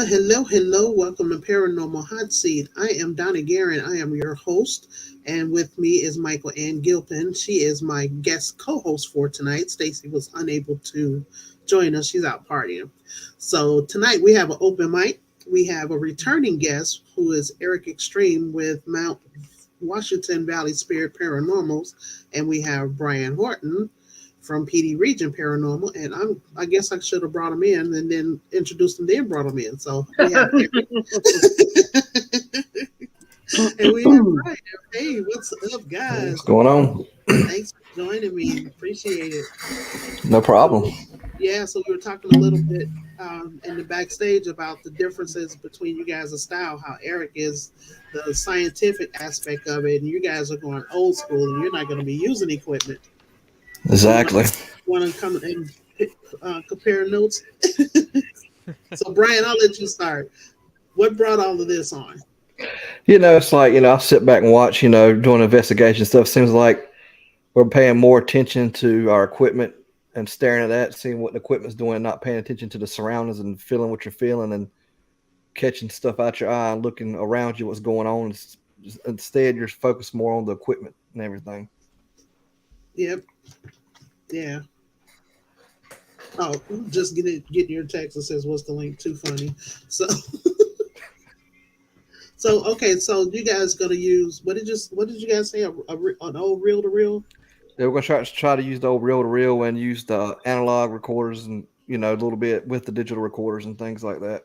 Well, hello, hello. Welcome to Paranormal Hotseat. I am Donna Guerin. I am your host. And with me is Michael Ann Gilpin. She is my guest co host for tonight. Stacy was unable to join us, she's out partying. So tonight we have an open mic. We have a returning guest who is Eric Extreme with Mount Washington Valley Spirit Paranormals. And we have Brian Horton from PD Region Paranormal, and I guess I should have brought him in and then introduced him, then brought him in. So we have Eric. And we have Brian. Hey, what's up, guys? What's going on? Thanks for joining me. Appreciate it. No problem. Yeah, so we were talking a little bit in the backstage about the differences between you guys' style. How Eric is the scientific aspect of it, and you guys are going old school, and you're not going to be using equipment. So Exactly. want to come and compare notes? So, Brian, I'll let you start. What brought all of this on? It's like, I sit back and watch, doing investigation stuff. Seems like we're paying more attention to our equipment and staring at that, seeing what the equipment's doing, not paying attention to the surroundings and feeling what you're feeling and catching stuff out your eye and looking around you, what's going on. Instead, you're focused more on the equipment and everything. Yep. Yeah. Oh, just getting your text that says, "What's the link?" Too funny. So, okay. So you guys gonna use what did you guys say? An old reel to reel? Yeah, we're gonna try to use the old reel to reel and use the analog recorders and a little bit with the digital recorders and things like that.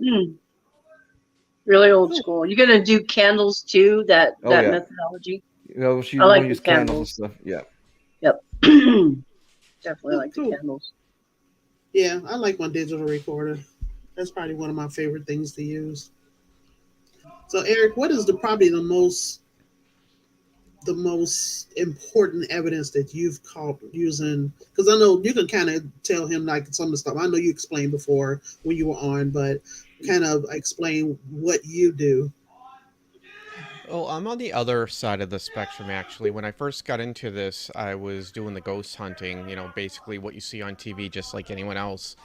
Really old school. You're gonna do candles too? That Oh yeah. methodology. We're I like gonna use the candles candles. and stuff. Yeah. Yep. Definitely like the Cool. candles. Yeah, I like my digital recorder. That's probably one of my favorite things to use. So, Eric, what is probably the most important evidence that you've caught using? Because I know you can kind of tell him like some of the stuff. I know you explained before when you were on, but kind of explain what you do. Oh, I'm on the other side of the spectrum, actually. When I first got into this, I was doing the ghost hunting, basically what you see on TV, just like anyone else.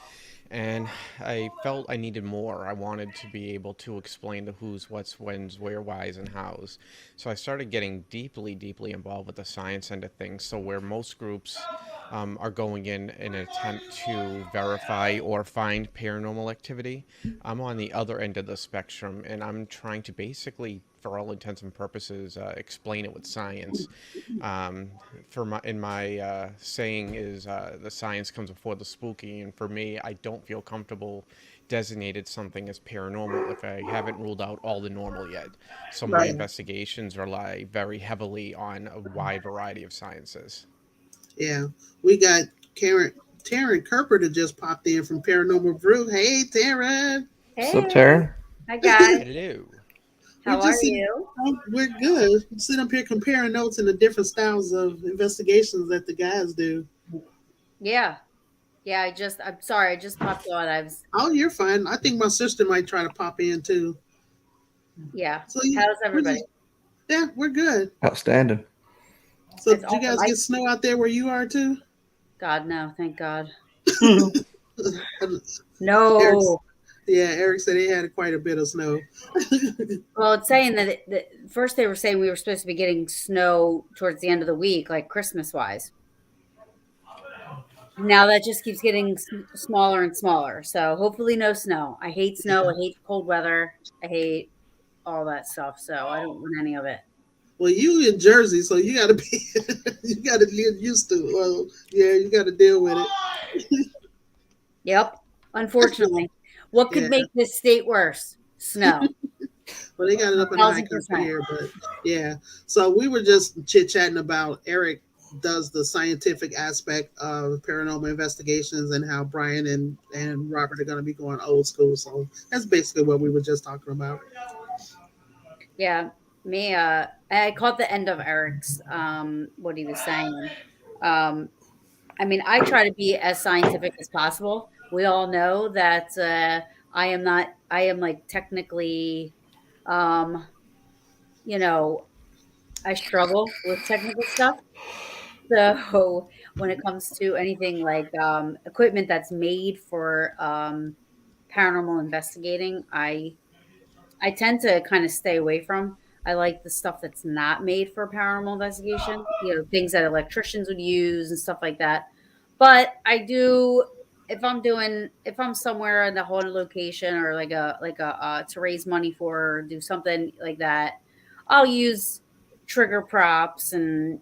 And I felt I needed more. I wanted to be able to explain the who's, what's, when's, where, why's, and how's. So I started getting deeply, deeply involved with the science end of things. So where most groups are going in an attempt to verify or find paranormal activity, I'm on the other end of the spectrum, and I'm trying to basically, for all intents and purposes, explain it with science. In my saying is the science comes before the spooky, and for me, I don't feel comfortable designated something as paranormal if I haven't ruled out all the normal yet. So my Right. investigations rely very heavily on a wide variety of sciences. Yeah, we got Taryn Kerper that just popped in from Paranormal Brew. Hey, Taryn. What's up, Hey, Taryn? hi guys. Hello. We're How are just sitting. you? We're good. Sitting up here comparing notes and the different styles of investigations that the guys do. Yeah, yeah. I'm sorry. I just popped on. Oh, you're fine. I think my sister might try to pop in too. Yeah. So How's we're everybody? just, yeah, we're good. Outstanding. So It's did you awesome. guys get snow out there where you are too? God, no, thank God. Eric, No. yeah, Eric said he had quite a bit of snow. Well, it's saying that first they were saying we were supposed to be getting snow towards the end of the week, like Christmas wise. Now that just keeps getting smaller and smaller. So hopefully no snow. I hate snow. I hate cold weather. I hate all that stuff. So I don't want any of it. Well, you in Jersey, so you got to be, you got to get used to it. Well, yeah, you got to deal with it. Yep. Unfortunately, what could Yeah. make this state worse? Snow. Well, they got it up in the high country 1,000%. here, but yeah. So we were just chit chatting about Eric does the scientific aspect of paranormal investigations and how Brian and Robert are going to be going old school. So that's basically what we were just talking about. Yeah, me. I caught the end of Eric's what he was saying. Um, I mean, I try to be as scientific as possible. We all know that I am not. I am like technically, um, you know, I struggle with technical stuff. So when it comes to anything like equipment that's made for paranormal investigating, I tend to kind of stay away from. I like the stuff that's not made for paranormal investigation, things that electricians would use and stuff like that. But I do, if I'm somewhere in the haunted location, or like a to raise money for, or do something like that, I'll use trigger props and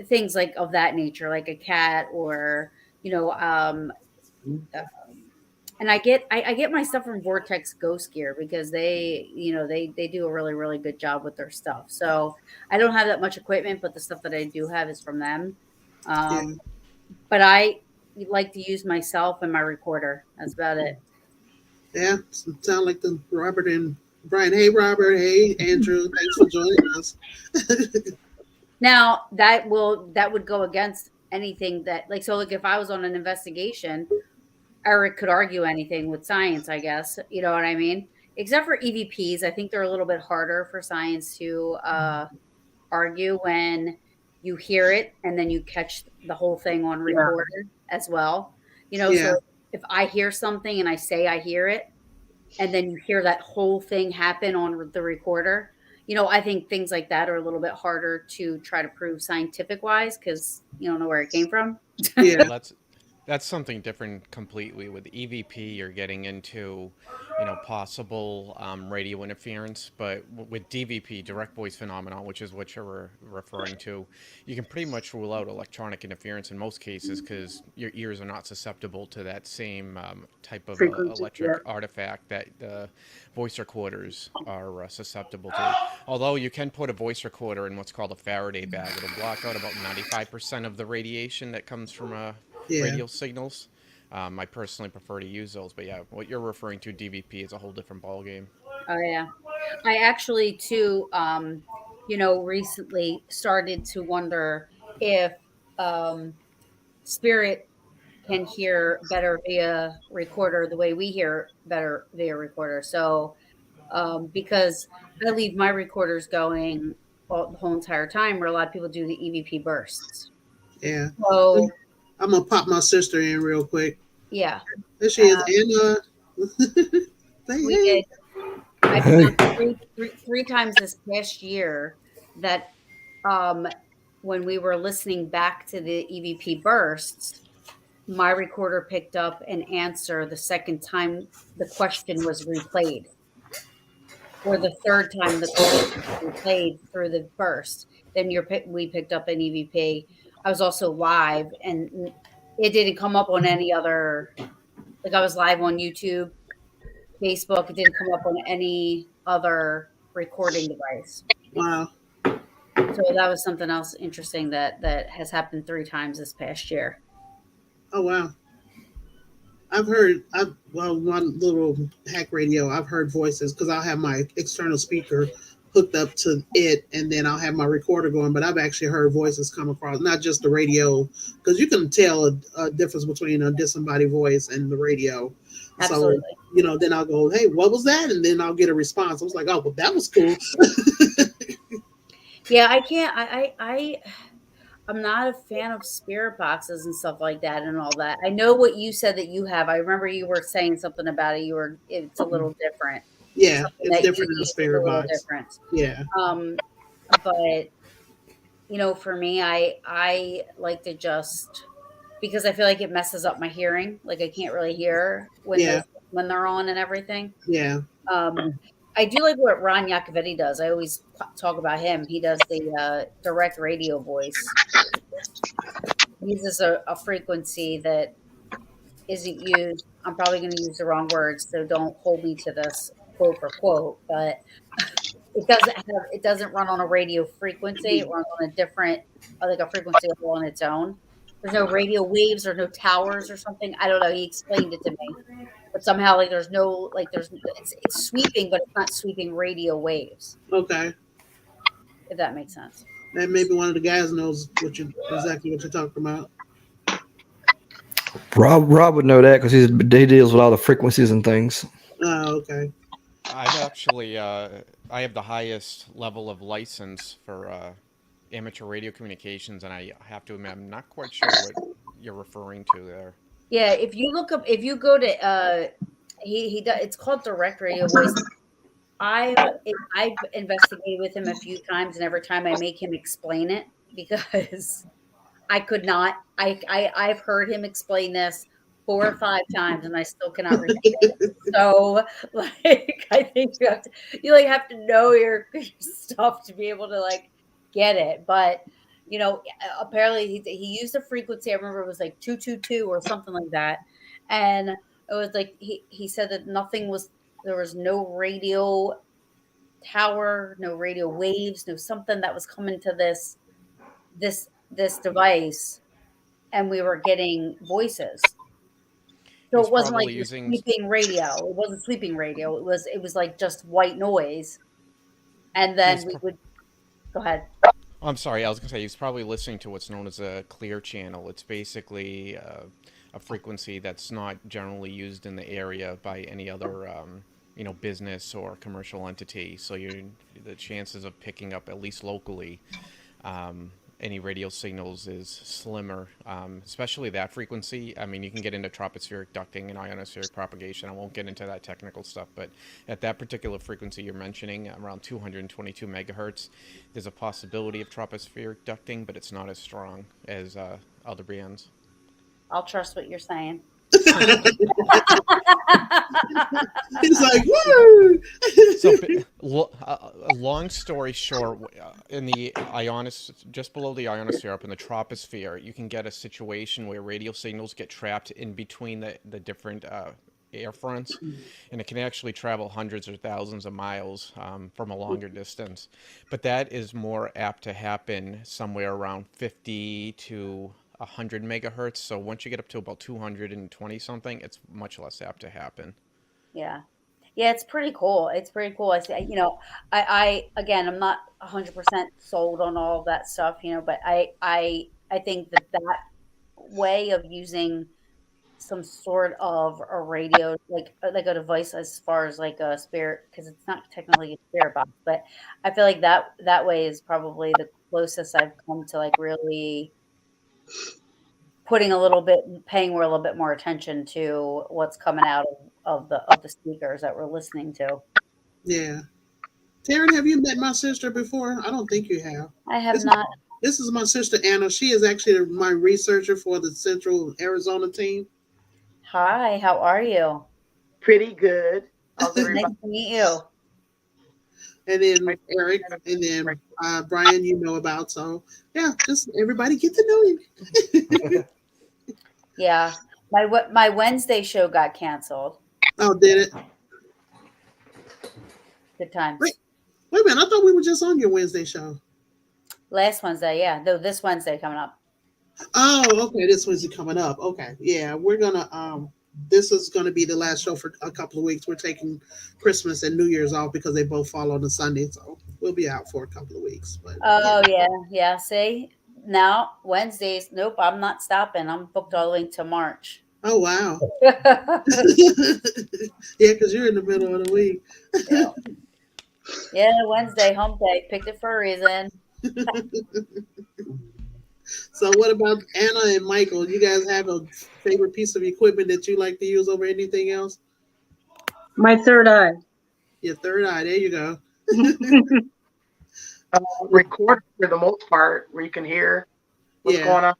things like of that nature, like a cat, or you know uh, and I get my stuff from Vortex Ghost Gear, because they do a really, really good job with their stuff. So I don't have that much equipment, but the stuff that I do have is from them. Yeah. Um, but I like to use myself and my recorder. That's about it. Yeah. Sound like the Robert and Brian. Hey, Robert. Hey, Andrew. Thanks for joining us. Now that would go against anything that, like, so like if I was on an investigation, Eric could argue anything with science, I guess. You know what I mean? Except for EVPs, I think they're a little bit harder for science to argue when you hear it and then you catch the whole thing on Yeah. recorder as well. Yeah. So if I hear something and I say I hear it, and then you hear that whole thing happen on the recorder, I think things like that are a little bit harder to try to prove scientific wise, because you don't know where it came from. Yeah. Well, that's something different completely. With EVP, you're getting into, possible radio interference. But with DVP, direct voice phenomenon, which is what you're referring to, you can pretty much rule out electronic interference in most cases, because your ears are not susceptible to that same type of Frequency. Yeah. electric artifact that the voice recorders are susceptible to. Although you can put a voice recorder in what's called a Faraday bag, it'll block out about 95% of the radiation that comes from Yeah. radio signals. I personally prefer to use those, but yeah, what you're referring to, DVP, is a whole different ballgame. Oh yeah. I actually too, recently started to wonder if um, spirit can hear better via recorder the way we hear better via recorder. So, because I leave my recorders going the whole entire time, where a lot of people do the EVP bursts. Yeah. So, I'm gonna pop my sister in real quick. yeah, There she is, uh, Anna. Say we hey. did. I found three times this past year that um, when we were listening back to the EVP bursts, my recorder picked up an answer the second time the question was replayed, or the third time the question was replayed through the burst. Then we picked up an EVP. I was also live, and it didn't come up on any other. Like, I was live on YouTube, Facebook. It didn't come up on any other recording device. Wow. So that was something else interesting that has happened 3 times this past year. Oh wow. One little hack radio. I've heard voices because I'll have my external speaker hooked up to it, and then I'll have my recorder going. But I've actually heard voices come across, not just the radio, because you can tell a difference between a disembodied voice and the radio. So Absolutely. then I'll go, "Hey, what was that?" And then I'll get a response. I was like, "Oh, well, that was cool." Yeah, I can't. I'm not a fan of spirit boxes and stuff like that and all that. I know what you said that you have. I remember you were saying something about it. It's a little different. Yeah, Something it's that you different in the use is a spirit little box. different. Yeah, Um, but for me, I like to just, because I feel like it messes up my hearing. Like, I can't really hear yeah, when they're on and everything. yeah. Um, I do like what Ron Yacovetti does. I always talk about him. He does the direct radio voice. He uses a frequency that isn't used. I'm probably going to use the wrong words, so don't hold me to this quote for quote. But it doesn't run on a radio frequency. It runs on a different, like a frequency level on its own. There's no radio waves or no towers or something. I don't know. He explained it to me, but somehow, like, there's no, like, it's sweeping, but it's not sweeping radio waves. Okay, If that makes sense. and maybe one of the guys knows exactly what you're talking about. Rob would know that because he deals with all the frequencies and things. Oh, okay. I've actually, I have the highest level of license for amateur radio communications, and I have to admit, I'm not quite sure what you're referring to there. Yeah, if you go to he does. It's called direct radio voice. I've I've investigated with him a few times, and every time I make him explain it because I could not. I've heard him explain this 4 or 5 times, and I still cannot repeat it. So, like, I think you like have to know your stuff to be able to like get it. But apparently he used a frequency. I remember it was like 222 or something like that, and it was like he said that nothing was there was no radio tower, no radio waves, no something that was coming to this device, and we were getting voices. He So was it wasn't like probably the using. sleeping radio. It wasn't sleeping radio. It was like just white noise. And He then was. we would go ahead. I'm sorry, I was going to say he's probably listening to what's known as a clear channel. It's basically a frequency that's not generally used in the area by any other, business or commercial entity. So the chances of picking up, at least locally, any radio signals is slimmer, especially that frequency. I mean, you can get into tropospheric ducting and ionospheric propagation. I won't get into that technical stuff, but at that particular frequency you're mentioning, around 222 megahertz, there's a possibility of tropospheric ducting, but it's not as strong as other bands. I'll trust what you're saying. He's like, woo! So, long story short, in the just below the ionosphere, up in the troposphere, you can get a situation where radio signals get trapped in between the different air fronts, and it can actually travel hundreds or thousands of miles from a longer distance. But that is more apt to happen somewhere around 50 to 100 megahertz. So once you get up to about 220 something, it's much less apt to happen. Yeah. Yeah, it's pretty cool. It's pretty cool. I see, I again, I'm not 100% sold on all of that stuff, but I think that way of using some sort of a radio, like a device as far as like a spirit, because it's not technically a spirit box, but I feel like that way is probably the closest I've come to like really paying a little bit more attention to what's coming out of the speakers that we're listening to. Yeah. Taryn, have you met my sister before? I don't think you have. I have This is, not. this is my sister Anna. She is actually my researcher for the Central Arizona team. Hi, how are you? Pretty good. How's Nice everybody? to meet you. And then Eric, and then Brian, about. So yeah, just everybody get to know him. Yeah, my Wednesday show got canceled. Oh, did it? Good times. Wait a minute. I thought we were just on your Wednesday show. Last Wednesday, yeah. No, this Wednesday coming up. Oh, okay. This Wednesday coming up. Okay. Yeah, we're gonna this is gonna be the last show for a couple of weeks. We're taking Christmas and New Year's off because they both fall on a Sunday, so we'll be out for a couple of weeks. But Oh yeah. See, now Wednesdays. Nope, I'm not stopping. I'm booked all the way to March. Oh wow. Yeah, because you're in the middle of the week. Yeah, Wednesday, hump day. Picked it for a reason. So what about Anna and Michael? You guys have a favorite piece of equipment that you like to use over anything else? My third eye. Your third eye. There you go. Recorder for the most part, where you can hear what's going on.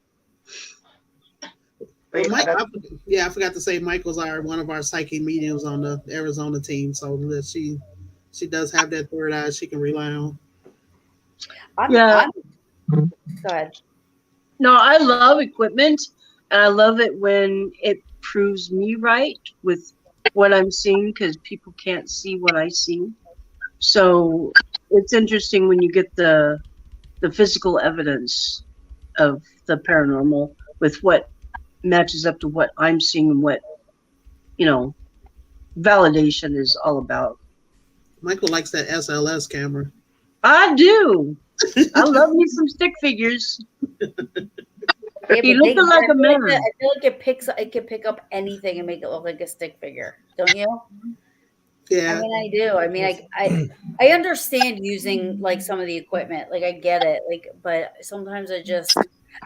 Well, I forgot to say Michael's one of our psychic mediums on the Arizona team, so that she does have that third eye she can rely on. Yeah. Go ahead. No, I love equipment, and I love it when it proves me right with what I'm seeing, because people can't see what I see. So it's interesting when you get the physical evidence of the paranormal with what matches up to what I'm seeing and what, validation is all about. Michael likes that SLS camera. I do. I love me some stick figures. Yeah, He looked like a man. I feel like it can pick up anything and make it look like a stick figure. Don't you? Yeah. I mean, I do. I mean, I understand using like some of the equipment. Like I get it. Like, but sometimes I just,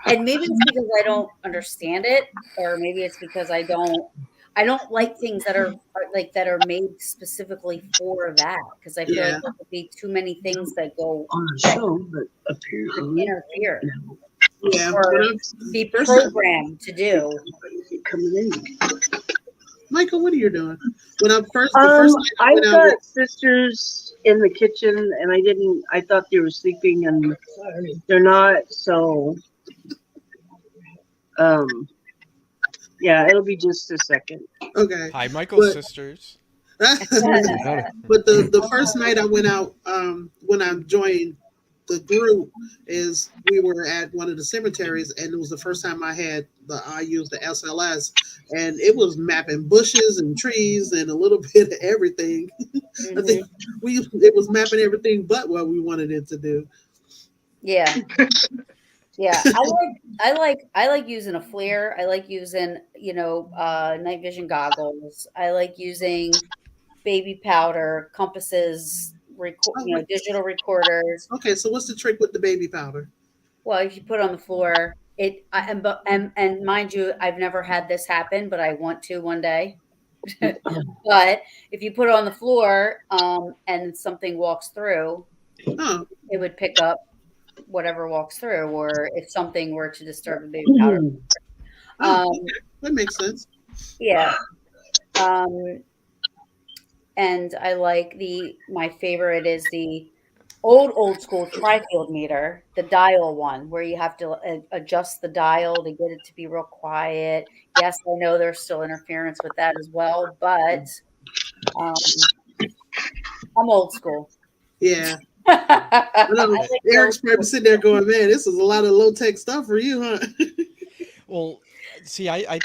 and maybe it's because I don't understand it, or maybe it's because I don't. I don't like things that are made specifically for that because I feel like Yeah. there could be too many things that go On the that show, but could apparently interfere Yeah. When or I be first time, programmed to do. coming in. Michael, what are you doing? When I first the first night I I've went out with got sisters in the kitchen, and I didn't. I thought they were sleeping, and they're not. So, um, yeah, it'll be just a second. okay, Hi, Michael's but sisters. Howdy. but the first night I went out, when I joined the group, is we were at one of the cemeteries, and it was the first time I used the SLS, and it was mapping bushes and trees and a little bit of everything. I think Hmm. it was mapping everything but what we wanted it to do. Yeah, yeah. I like using a FLIR. I like using night vision goggles. I like using baby powder, compasses, Oh, wait. digital recorders. Okay, so what's the trick with the baby powder? Well, if you put it on the floor, and mind you, I've never had this happen, but I want to one day. But if you put it on the floor, and something walks through, Oh, it would pick up whatever walks through, or if something were to disturb the baby powder. oh, Um, okay, that makes sense. yeah. Um, and I like my favorite is the old school tri-field meter, the dial one, where you have to adjust the dial to get it to be real quiet. Yes, I know there's still interference with that as well, but um, I'm old school. Yeah, I I know like the old Eric's probably school. sitting there going, "Man, this is a lot of low tech stuff for you, huh?" Well, see, I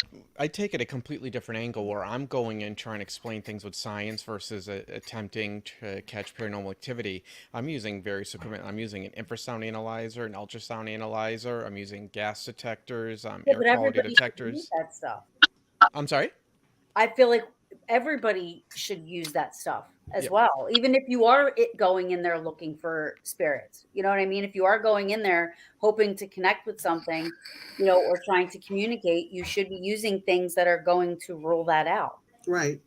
take it a completely different angle where I'm going and trying to explain things with science versus attempting to catch paranormal activity. I'm using various equipment. I'm using an infrasound analyzer, an ultrasound analyzer. I'm using gas detectors, Yeah, air but quality everybody should use detectors. that stuff. I'm sorry? I feel like everybody should use that stuff as Yeah. well. Even if you are going in there looking for spirits. You know what I mean? If you are going in there hoping to connect with something, or trying to communicate, you should be using things that are going to rule that out. Right.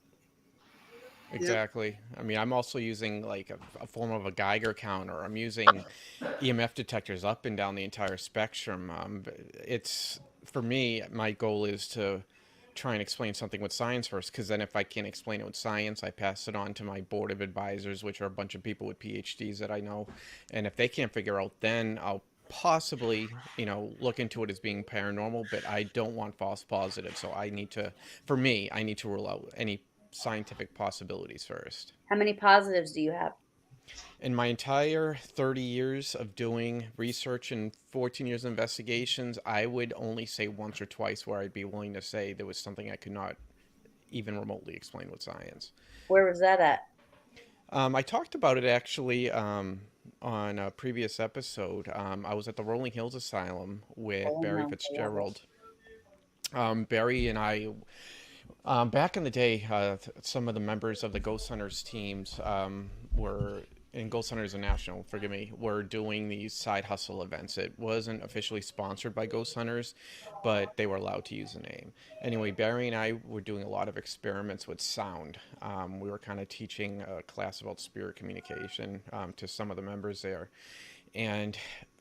Yep. Exactly. I mean, I'm also using like a form of a Geiger counter. I'm using EMF detectors up and down the entire spectrum. It's for me, my goal is to try and explain something with science first, because then if I can't explain it with science, I pass it on to my board of advisors, which are a bunch of people with PhDs that I know. And if they can't figure out, then I'll possibly, look into it as being paranormal, but I don't want false positives. So for me, I need to rule out any scientific possibilities first. How many positives do you have? In my entire 30 years of doing research and 14 years of investigations, I would only say once or twice where I'd be willing to say there was something I could not even remotely explain with science. Where was that at? I talked about it actually on a previous episode. I was at the Rolling Hills Asylum with Oh Barry no, I love it. Fitzgerald. Barry and I, back in the day, some of the members of the Ghost Hunters teams were in Ghost Hunters International, forgive me, were doing these side hustle events. It wasn't officially sponsored by Ghost Hunters, but they were allowed to use the name. Anyway, Barry and I were doing a lot of experiments with sound. We were kind of teaching a class about spirit communication to some of the members there. And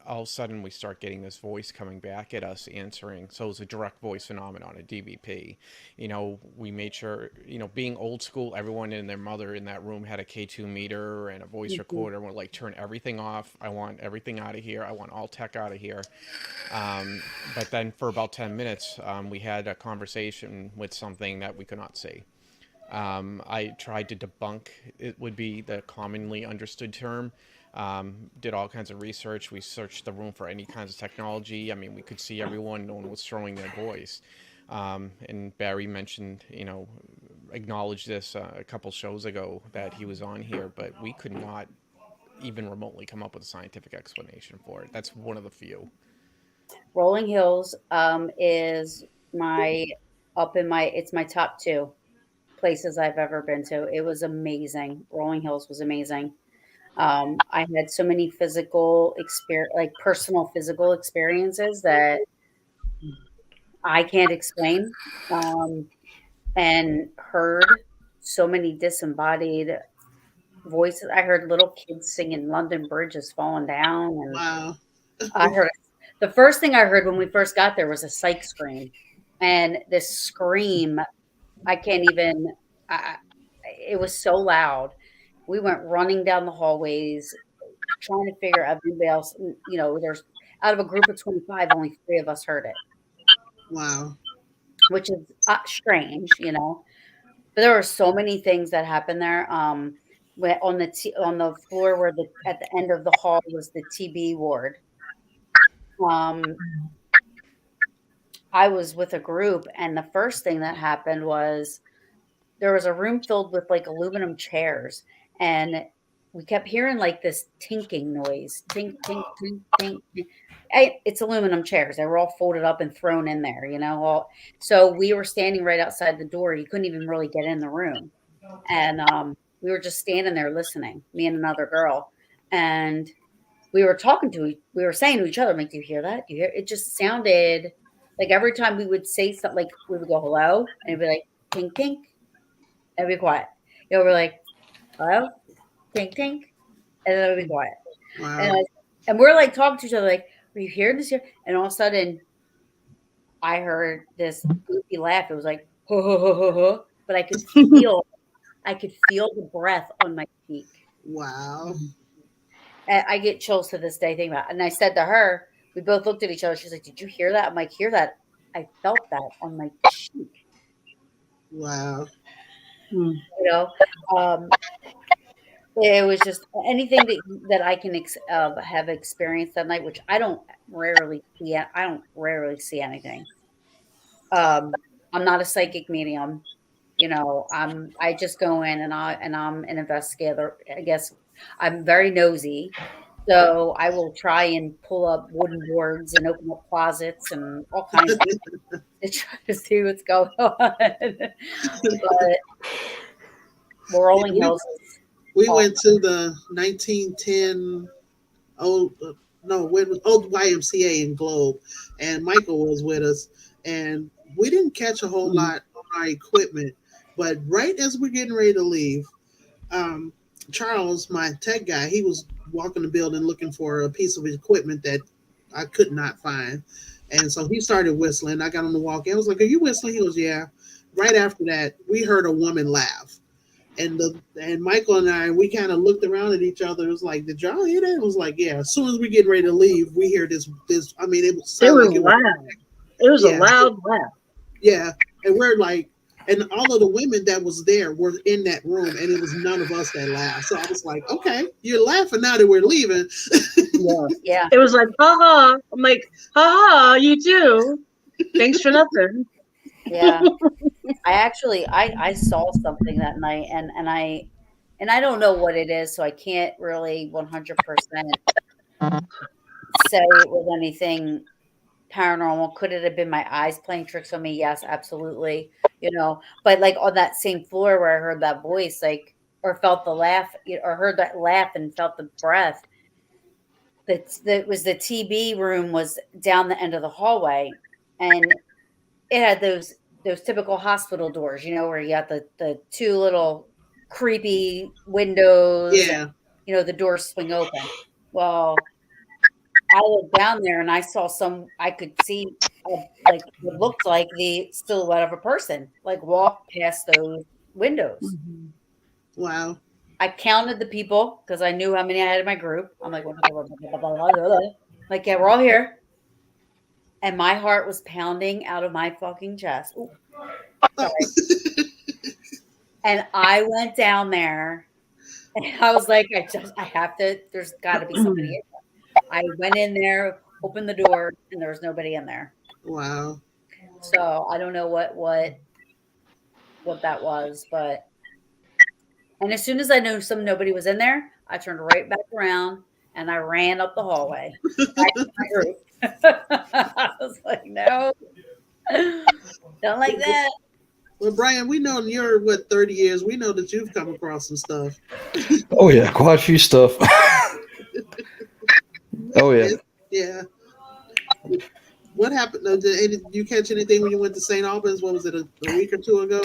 all of a sudden we start getting this voice coming back at us answering. So it's a direct voice phenomenon, a DVP. We made sure, being old school, everyone and their mother in that room had a K2 meter and a voice Mhm. recorder. We're like, turn everything off. I want everything out of here. I want all tech out of here. But then for about 10 minutes, we had a conversation with something that we could not see. I tried to debunk, it would be the commonly understood term. Did all kinds of research. We searched the room for any kinds of technology. I mean, we could see everyone. No one was throwing their voice. And Barry mentioned, acknowledged this a couple shows ago that he was on here, but we could not even remotely come up with a scientific explanation for it. That's one of the few. Rolling Hills is my it's my top two places I've ever been to. It was amazing. Rolling Hills was amazing. I had so many personal physical experiences that I can't explain. Um, and heard so many disembodied voices. I heard little kids singing London Bridge is falling down, and Wow. I heard the first thing I heard when we first got there was a psych scream, and this scream I can't even. I, it was so loud. We went running down the hallways trying to figure out everybody else. There's out of a group of 25, only 3 of us heard it, Wow. which is strange, But there were so many things that happened there. On the floor where at the end of the hall was the TB ward. Um, I was with a group, and the first thing that happened was there was a room filled with like aluminum chairs, and we kept hearing like this tinking noise, tink, tink, tink, tink. It's aluminum chairs. They were all folded up and thrown in there, so we were standing right outside the door. You couldn't even really get in the room. And we were just standing there listening, me and another girl. And we were we were saying to each other, like, do you hear that? Do you hear? It just sounded like every time we would say something, like we would go, hello, and it'd be like, tink, tink, and be quiet. We're like, hello, tink, tink, and then we'd be quiet. Wow. And we're like talking to each other, like, are you hearing this here? And all of a sudden, I heard this goofy laugh. It was like, ho, ho, ho, ho, ho. But I could feel the breath on my cheek. Wow. And I get chills to this day thinking about it. And I said to her, we both looked at each other. She's like, did you hear that? I'm like, hear that? I felt that on my cheek. Wow. It was just anything that I can have experienced that night, which I don't rarely see. I don't rarely see anything. I'm not a psychic medium. I just go in and I'm an investigator. I guess I'm very nosy, so I will try and pull up wooden boards and open up closets and all kinds of things to try to see what's going on. But we're rolling hills. We went to the 1910 old YMCA in Globe, and Michael was with us, and we didn't catch a whole lot on our equipment. But right as we're getting ready to leave, Charles, my tech guy, he was walking the building looking for a piece of equipment that I could not find. And so he started whistling. I got on the walk. I was like, are you whistling? He goes, yeah. Right after that, we heard a woman laugh. And Michael and I, we kind of looked around at each other. It was like, did y'all hear that? It was like, yeah. As soon as we get ready to leave, we hear this. I mean, it was loud. It was a loud laugh. Yeah, and we're like, and all of the women that was there were in that room, and it was none of us that laughed. So I was like, okay, you're laughing now that we're leaving. Yeah. It was like, ha. I'm like, ha, you too. Thanks for nothing. Yeah. I saw something that night, and I don't know what it is, so I can't really 100% say it was anything paranormal. Could it have been my eyes playing tricks on me? Yes, absolutely. But like on that same floor where I heard that voice, like, or felt the laugh, or heard that laugh and felt the breath. That was the TB room was down the end of the hallway, and it had those typical hospital doors, where you got the 2 little creepy windows. Yeah. And, the doors swing open. Well, I looked down there and I saw I could see like what looked like the silhouette of a person like walk past those windows. Mm-hmm. Wow. I counted the people because I knew how many I had in my group. I'm like, yeah, we're all here. And my heart was pounding out of my fucking chest. Ooh, sorry. And I went down there and I was like, I have to, there's got to be somebody in there. I went in there, opened the door, and there was nobody in there. Wow. So I don't know what that was, but, and as soon as I knew nobody was in there, I turned right back around and I ran up the hallway. Back to my group. I was like, no, don't like that. Well, Brian, we know you're 30 years. We know that you've come across some stuff. Oh yeah, quite a few stuff. Oh yeah. Yeah. What happened? Did you catch anything when you went to St. Albans? What was it, a week or two ago?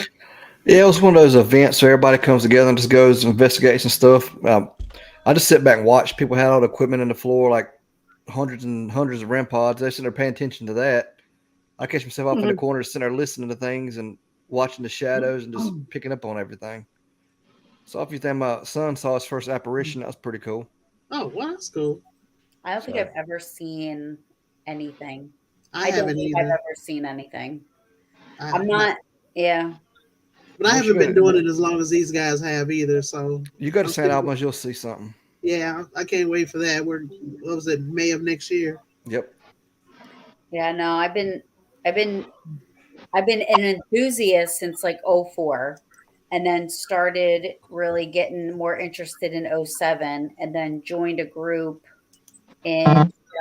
Yeah, it was one of those events where everybody comes together and just goes and investigates and stuff. I just sit back and watch. People had all the equipment on the floor, like hundreds and hundreds of REM pods. They're sitting there paying attention to that. I catch myself off in the corner, sitting there listening to things and watching the shadows and just picking up on everything. So if you think my son saw his first apparition, that was pretty cool. Oh, well, that's cool. I don't think So I've ever seen anything. I I don't haven't think I've either. ever seen anything. I I'm not. Yeah. But I once you haven't been go, doing it as long as these guys have either. So you go to I'm St. still, Albans, you'll see something. yeah, I can't wait for that. What was it, May of next year? Yep. Yeah. No, I've been, I've been an enthusiast since like '04, and then started really getting more interested in '07, and then joined a group in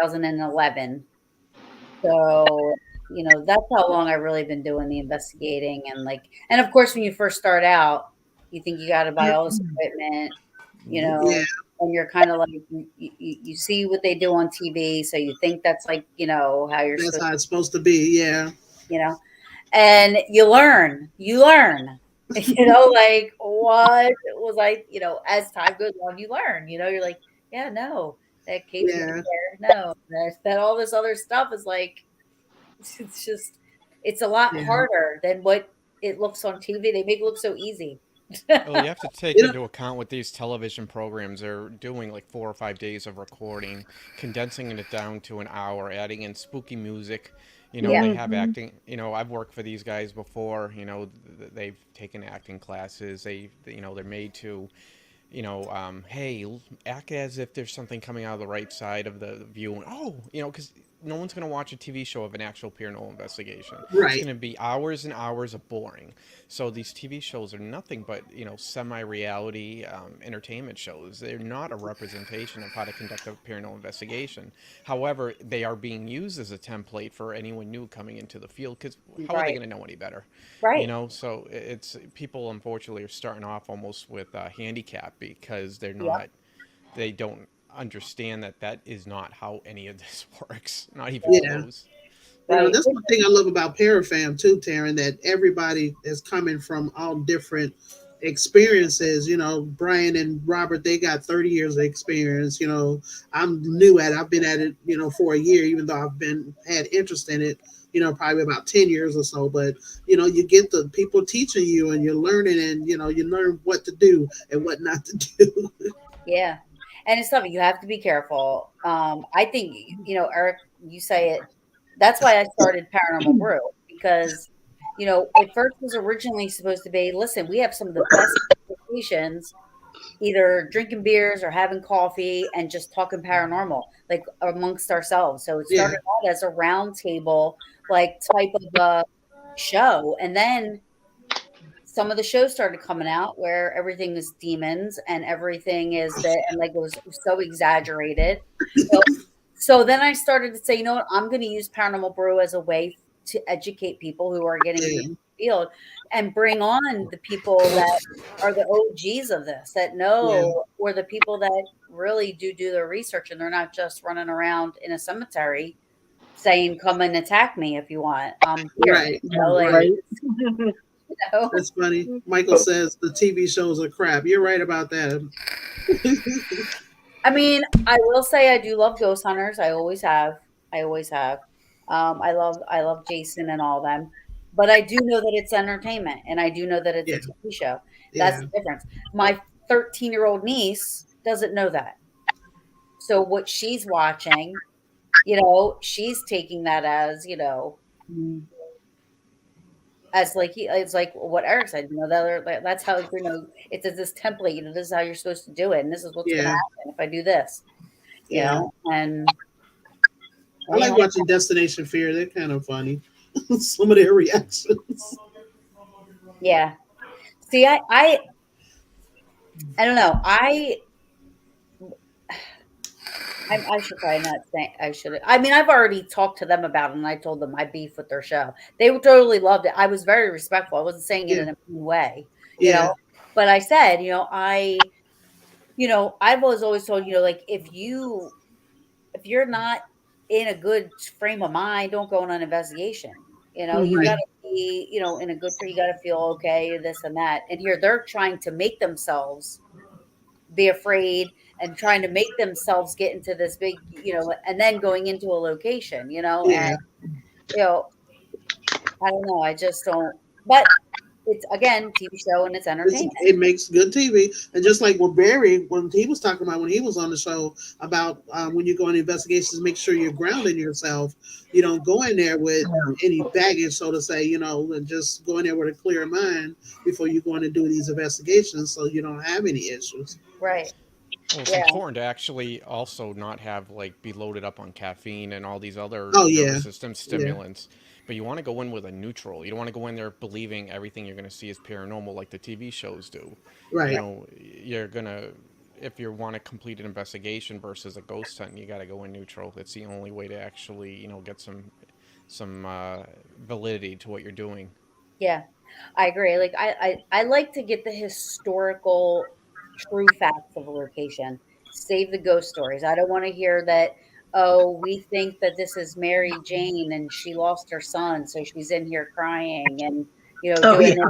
2011. So, that's how long I've really been doing the investigating, and of course, when you first start out, you think you got to buy all this equipment, you Yep. Yeah, know, and you're kind of like, you see what they do on TV. So you think that's like, how you're that's supposed how it's supposed to be. Yeah, you know, and you learn, like what was I, as time goes on, you learn, you're like, yeah, no, that caveman yeah, there, no, that all this other stuff is like, it's just, it's a lot yeah. harder than what it looks on TV. They make it look so easy. Well, you have to take You know, into account with these television programs, they're doing like 4 or 5 days of recording, condensing it down to an hour, adding in spooky music. Yeah, They have Mhm. acting. I've worked for these guys before. They've taken acting classes. They're made to hey, act as if there's something coming out of the right side of the view. And, because no one's going to watch a TV show of an actual paranormal investigation. It's right. going to be hours and hours of boring. So these TV shows are nothing but, semi-reality entertainment shows. They're not a representation of how to conduct a paranormal investigation. However, they are being used as a template for anyone new coming into the field because how are they right, going to know any better? right. So it's people unfortunately are starting off almost with a handicap because Yep, they don't understand that that is not how any of this works, not even right, Yeah. close. right. That's one thing I love about Parafam too, Taryn, that everybody is coming from all different experiences. Brian and Robert, they got 30 years of experience. I'm new at it. I've been at it, for a year, even though I've been had interest in it, probably about 10 years or so. But, you get the people teaching you and you're learning and, you learn what to do and what not to do. Yeah. And it's something you have to be careful. I think, Eric, you say it. That's why I started Paranormal Brew because, it first was originally supposed to be, listen, we have some of the best conversations, either drinking beers or having coffee and just talking paranormal, like amongst ourselves. So it Yeah. started out as a round table, like type of a show. And then some of the shows started coming out where everything is demons and everything is that, and like it was so exaggerated. So, so then I started to say, you know what, I'm going to use Paranormal Brew as a way to educate people who are getting into Yeah. the field and bring on the people that are the OGs of this that Yeah. know, or the people that really do their research and they're not just running around in a cemetery saying, come and attack me if you want. I'm here. Right. Like, Right. Right. know? That's funny. Michael says the TV shows are crap. You're right about that. I mean, I will say I do love Ghost Hunters. I always have. I always have. I love Jason and all them. But I do know that it's entertainment and I do know that it's Yeah. a TV show. That's Yeah. the difference. My 13-year-old niece doesn't know that. So what she's watching, she's taking that as, Mm. as like it's like what Eric said, that's how it's this template, this is how you're supposed to do it, and this is what's gonna Yeah. happen if I do this, Yeah. and I it ain't like like watching Destination Fear. They're kind of funny. Some of their reactions. yeah. See, I don't know. I should probably not say I should. I mean, I've already talked to them about it, and I told them my beef with their show. They totally loved it. I was very respectful. I wasn't saying it Yeah. in a mean way, you Yeah. know. But I said, I've always told like if you're not in a good frame of mind, don't go on an investigation. You Right. got to be, in a good frame. You got to feel okay, this and that. And here they're trying to make themselves be afraid and trying to make themselves get into this big, and then going into a location, and Yeah. you know, I don't know. I just don't. But it's again TV show and it's entertainment. It makes good TV, and just like what Barry, when he was talking about when he was on the show about when you go on investigations, make sure you're grounding yourself. You don't go in there with any baggage, so to say, and just go in there with a clear mind before you go in and do these investigations, so you don't have any issues. Right. Well, it's Yeah. important to actually also not have like be loaded up on caffeine and all these other Oh nervous yeah, system yeah, stimulants. But you want to go in with a neutral. You don't want to go in there believing everything you're going to see is paranormal like the TV shows do. You right, know, you're going to if you want to complete an investigation versus a ghost hunt, you got to go in neutral. It's the only way to actually, get some validity to what you're doing. Yeah, I agree. Like I like to get the historical true facts of a location. Save the ghost stories. I don't want to hear that, oh, we think that this is Mary Jane and she lost her son, so she's in here crying and Oh doing yeah.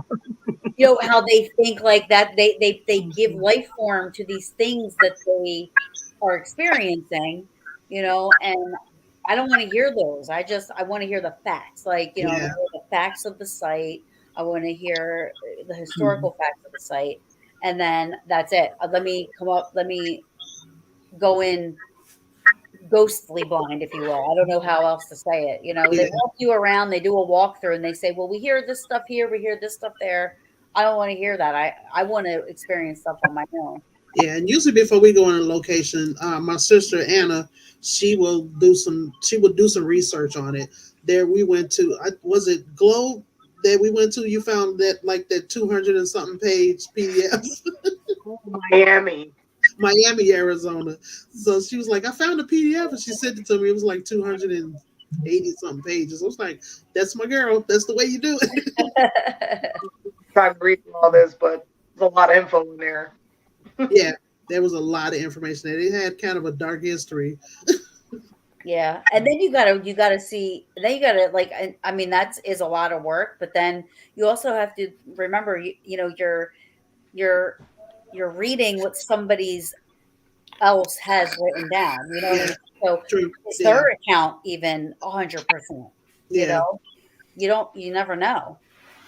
this. How they think like that they give life form to these things that they are experiencing, and I don't want to hear those. I want to hear the facts. Like, I want yeah, to hear the facts of the site. I want to hear the mhm, historical facts of the site. And then that's it. Let me go in ghostly blind, if you will. I don't know how else to say it. They yeah, walk you around, they do a walkthrough, and they say, "Well, we hear this stuff here, we hear this stuff there." I don't want to hear that. I want to experience stuff on my own. yeah. And usually before we go on a location, my sister Anna, she will do some research on it. There we went to, was it Globe that we went to? You found that like that 200 and something page PDF. Miami. Miami, Arizona. So she was like, I found a PDF, and she sent it to me. It was like 280 something pages. I was like, that's my girl. That's the way you do it. Trying to read through all this, but there's a lot of info in there. Yeah, there was a lot of information there. It had kind of a dark history. Yeah, and then you gotta see. Then you gotta like. I mean, that is a lot of work. But then you also have to remember. You're you're reading what somebody's else has written down. You know what I Yeah, mean? So true. is Yeah, their account even 100%? You yeah, know, you don't. You never know.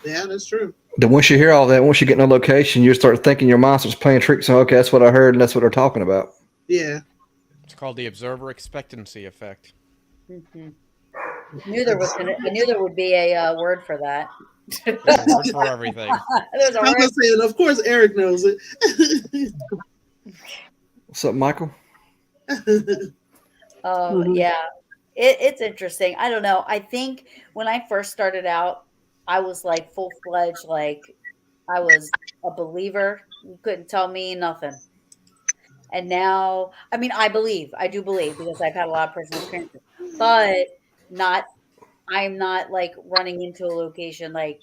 yeah, that's true. Then once you hear all that, once you get in a location, you start thinking your mind starts playing tricks. So, okay, that's what I heard, and that's what they're talking about. Yeah. It's called the observer expectancy effect. Hmm. I knew there would be a word for that. There's a word for everything. There's a I word. was saying, of course, Eric knows it. What's up, Michael? Mhm. Yeah, it's interesting. I don't know. I think when I first started out, I was like full fledged, like I was a believer. You couldn't tell me nothing. And now, I mean, I do believe because I've had a lot of personal experiences, but not, I'm not like running into a location like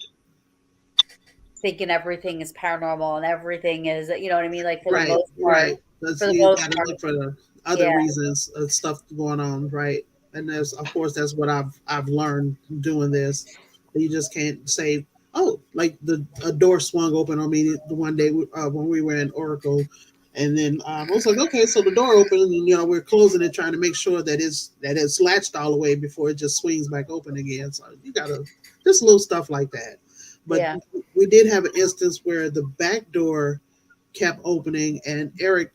thinking everything is paranormal and everything is, you know what I mean? Like for the Right, most part, right. That's for the you most got to part, look for the other yeah, reasons of stuff going on, right? And there's, of course, that's what I've learned doing this. You just can't say, oh, like the a door swung open on me the one day when we were in Oracle, and then I was like, okay, so the door opened, and we're closing it, trying to make sure that it's latched all the way before it just swings back open again. So you gotta just little stuff like that. But yeah, we did have an instance where the back door kept opening, and Eric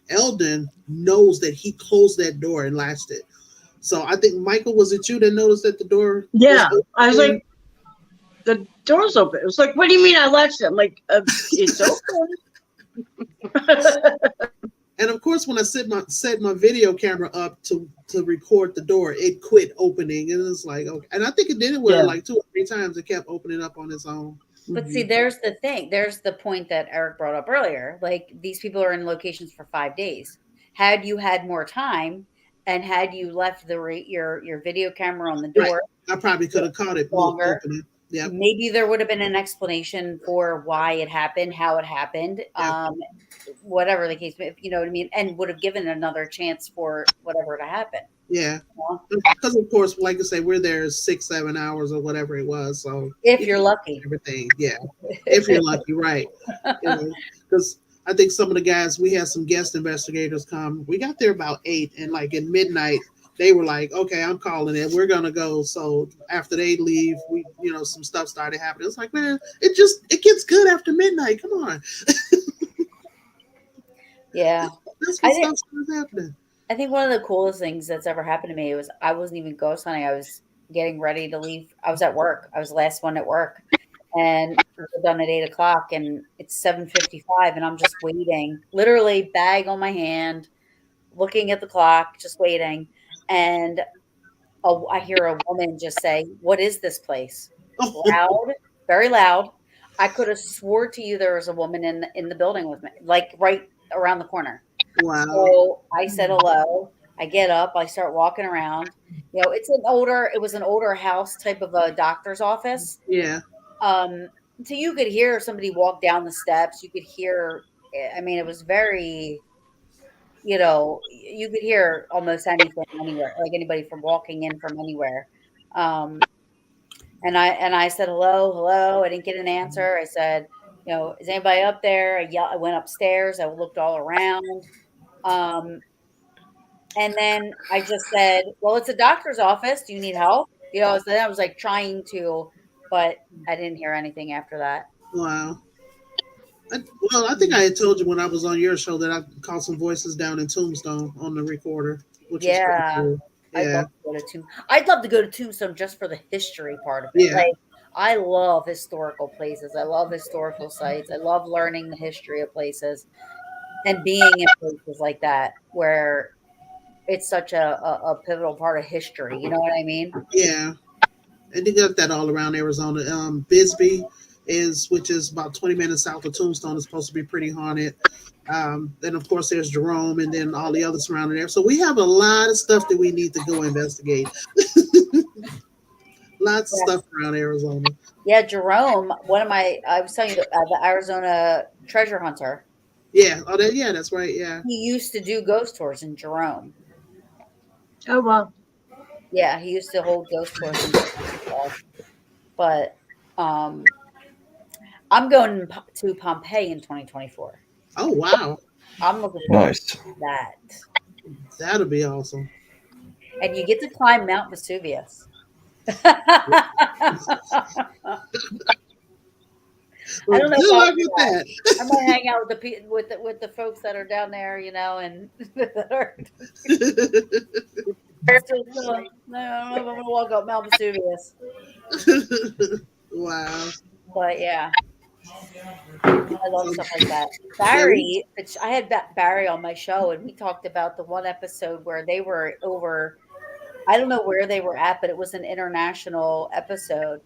Eldon knows that he closed that door and latched it. So I think Michael, was it you that noticed that the door was Yeah, open I was again? like, the door's open. It was like, what do you mean I latched it? I'm like, it's open. And of course, when I set my video camera up to record the door, it quit opening, and it's like, okay. And I think it did it with Yeah. like 2 or 3 times. It kept opening up on its own. but see, Mhm. there's the thing. There's the point that Eric brought up earlier. Like these people are in locations for 5 days. Had you had more time, and had you left your video camera on the Right. door I probably could have caught it longer, opening. Yep. maybe there would have been an explanation for why it happened, how it happened, Yep. whatever the case, if you know what I mean, and would have given another chance for whatever to happen. Yeah. You know? Because of course, like I say, we're there 6, 7 hours or whatever it was, so If you you're can lucky. everything. Yeah, if you're lucky, right? Because I think some of the guys we had some guest investigators come. We got there about 8, and like at midnight, they were like, "Okay, I'm calling it. We're gonna go." So after they leave, we some stuff started happening. It's like, man, it gets good after midnight. Come on, Yeah. that's when I think stuff starts happening. I think one of the coolest things that's ever happened to me was I wasn't even ghost hunting. I was getting ready to leave. I was at work. I was the last one at work, and we were done at 8 o'clock, and it's 7:55, and I'm just waiting, literally bag on my hand, looking at the clock, just waiting, and I hear a woman just say, "What is this place?" Loud, very loud. I could have swore to you there was a woman in the building with me, like right around the corner. Wow. So I said hello. I get up. I start walking around. It was an older house type of a doctor's office. Yeah. Um, so you could hear somebody walk down the steps. You could hear, I mean, it was very, you could hear almost anything anywhere, like anybody from walking in from anywhere. Um, and I said hello, hello. I didn't get an answer. I said, is anybody up there? I went upstairs. I looked all around. Um, And then I just said, "Well, it's a doctor's office. Do you need help?" So then I was like trying to, but I didn't hear anything after that. Wow. I think I had told you when I was on your show that I caught some voices down in Tombstone on the recorder, which was pretty Yeah. cool. Yeah, I'd love to go to Tombstone just for the history part of it. yeah, Like I love historical places. I love historical sites. I love learning the history of places and being in places like that where it's such a pivotal part of history. You know what I mean? yeah. And they got that all around Arizona. Bisbee which is about 20 minutes south of Tombstone, is supposed to be pretty haunted. Then of course there's Jerome, and then all the other surrounding areas. So we have a lot of stuff that we need to go investigate. Lots of Yeah. stuff around Arizona. Yeah, Jerome, I was telling you, the Arizona treasure hunter, Yeah. Oh, yeah. That's right. Yeah. he used to do ghost tours in Jerome. Oh wow. Yeah, he used to hold ghost tours in Jerome. But um, I'm going to Pompeii in 2024. Oh, wow. I'm looking forward Nice. to that. That'll be awesome. And you get to climb Mount Vesuvius. I Well, don't know if good I'll luck do with that. that. I might hang out with with the folks that are down there, and that are still chilling. No, I don't know if I'm gonna walk up Mount Vesuvius. Wow. But yeah, I love So stuff like that. yeah, I had Barry on my show, and we talked about the one episode where they were over. I don't know where they were at, but it was an international episode.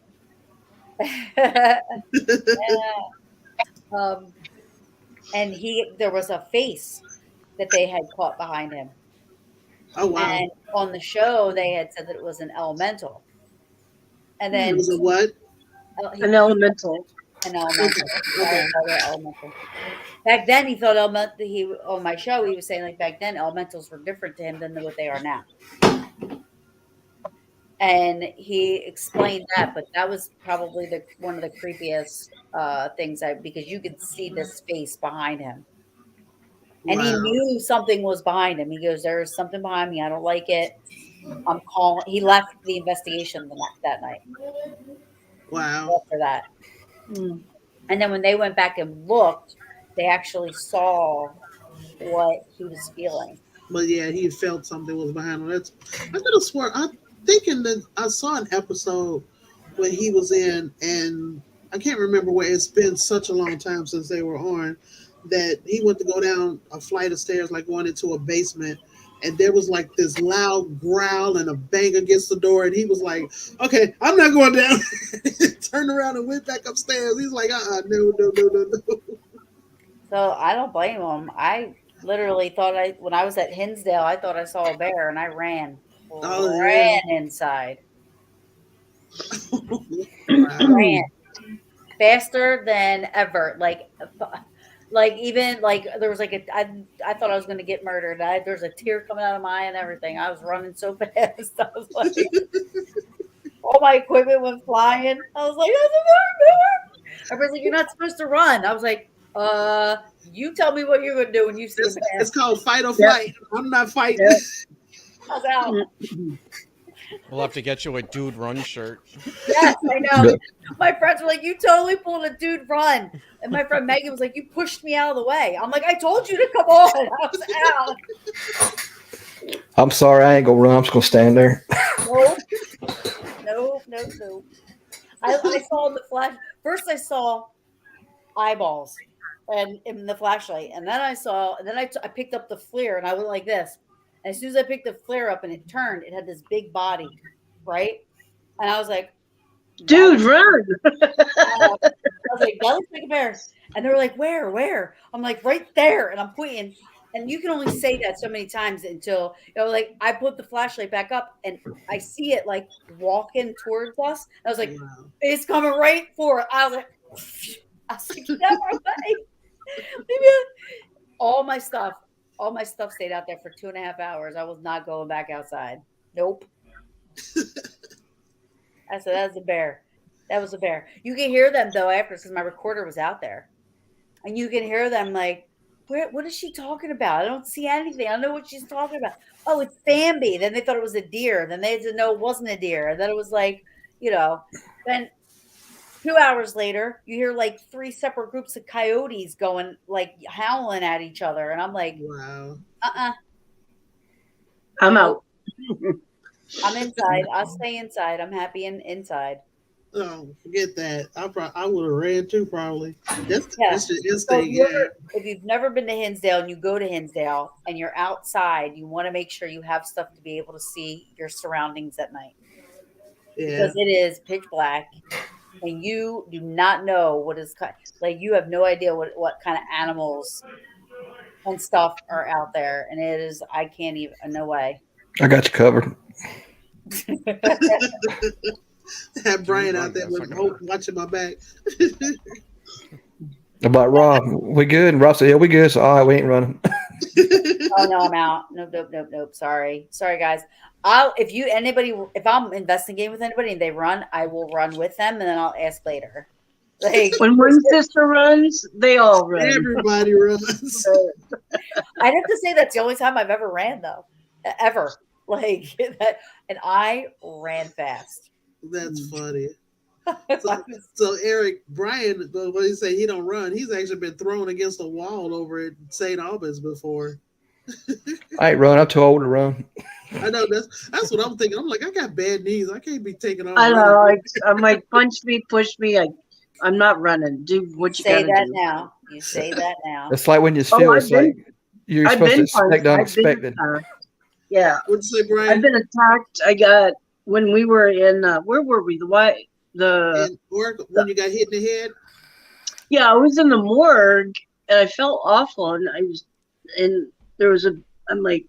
Yeah. Um, and there was a face that they had caught behind him, oh wow. and on the show they had said that it was an elemental, and It then was a what? he An elemental. an Okay. elemental. Barry Okay. called it elemental. Back then, he thought elemental. He on my show, he was saying like back then elementals were different to him than what they are now, and he explained that. But that was probably the one of the creepiest things because you could see this face behind him, and he Wow. knew something was behind him. He goes, "There's something behind me. I don't like it. I'm calling." He left the investigation that night Wow. after that, and then when they went back and looked, they actually saw what he was feeling. But yeah, he felt something was behind him. I could have swore. I'm thinking that I saw an episode when he was in, and I can't remember where. It's been such a long time since they were on that he went to go down a flight of stairs, like going into a basement. And there was like this loud growl and a bang against the door, and he was like, "Okay, I'm not going down." Turned around and went back upstairs. He's like, no, no, no, no, no." So I don't blame him. I literally thought when I was at Hinsdale, I thought I saw a bear and I ran Oh yeah. inside. Wow. Ran faster than ever. Like even like there was like I thought I was gonna get murdered. There's a tear coming out of my eye and everything. I was running so fast. I was like, all my equipment went flying. I was like, that's a nightmare. Everybody's like, you're not supposed to run. I was like, you tell me what you're gonna do when you see a bear. It's called fight or Yep. flight. I'm not fighting. Yep. I was out. We'll have to get you a dude run shirt. Yes, I know. My friends were like, you totally pulled a dude run. And my friend Megan was like, you pushed me out of the way. I'm like, I told you to come on. I was out. I'm sorry, I ain't gonna run. I'm just gonna stand there. Nope. I saw in the flash. First, I saw eyeballs and in the flashlight, and then I picked up the flare, and I went like this. And as soon as I picked the flare up and it turned, it had this big body, right? And I was like, Dude, run. I was like, that looks like a bear. And they were like, where? I'm like, right there. And I'm pointing. And you can only say that so many times until, like I put the flashlight back up and I see it like walking towards us. I was like, Wow. it's coming right for it. I was like, get out of my way. All my stuff stayed out there for 2.5 hours. I was not going back outside. Nope. I said, that was a bear. That was a bear. You can hear them though after because my recorder was out there. And you can hear them like, what is she talking about? I don't see anything. I don't know what she's talking about. Oh, it's Bambi. Then they thought it was a deer. Then they had to know it wasn't a deer. And then it was like, then 2 hours later, you hear like 3 separate groups of coyotes going like howling at each other. And I'm like, Wow. I'm out. I'm inside. I'll stay inside. I'm happy inside. Oh, forget that. I would have ran too probably. That's the So instinct. Yeah. if you've never been to Hinsdale and you go to Hinsdale and you're outside, you want to make sure you have stuff to be able to see your surroundings at night. Yeah. Because it is pitch black and you do not know what is like you have no idea what kind of animals and stuff are out there. And it is I can't even no way. I got you covered. Have Brian Dude, out there run, with that's not watching my back. I'm like, Rob, we good? And Rob said, yeah, we good. So, all right, we ain't running. Oh no, I'm out. Nope. Sorry, guys. If I'm investigating with anybody and they run, I will run with them and then I'll ask later. Like When one sister runs, they all run. Everybody runs. I'd have to say that's the only time I've ever ran though, ever. Like that, and I ran fast. That's funny. So Eric, Brian, what he say? He don't run. He's actually been thrown against a wall over at St. Albans before. I ain't run. I'm too old to run. I know that's what I'm thinking. I'm like, I got bad knees. I can't be taking off. I know. I'm like, punch me, push me. I'm not running. Do what you say gotta that do. now. You say that now. It's like when you feel it's like you're I've supposed to been expect punched. the I've been unexpected. attacked. Yeah, What'd you say, Brian? I've been attacked. I got when we were in where were we? When you got hit in the head? Yeah, I was in the morgue and I felt awful and I'm like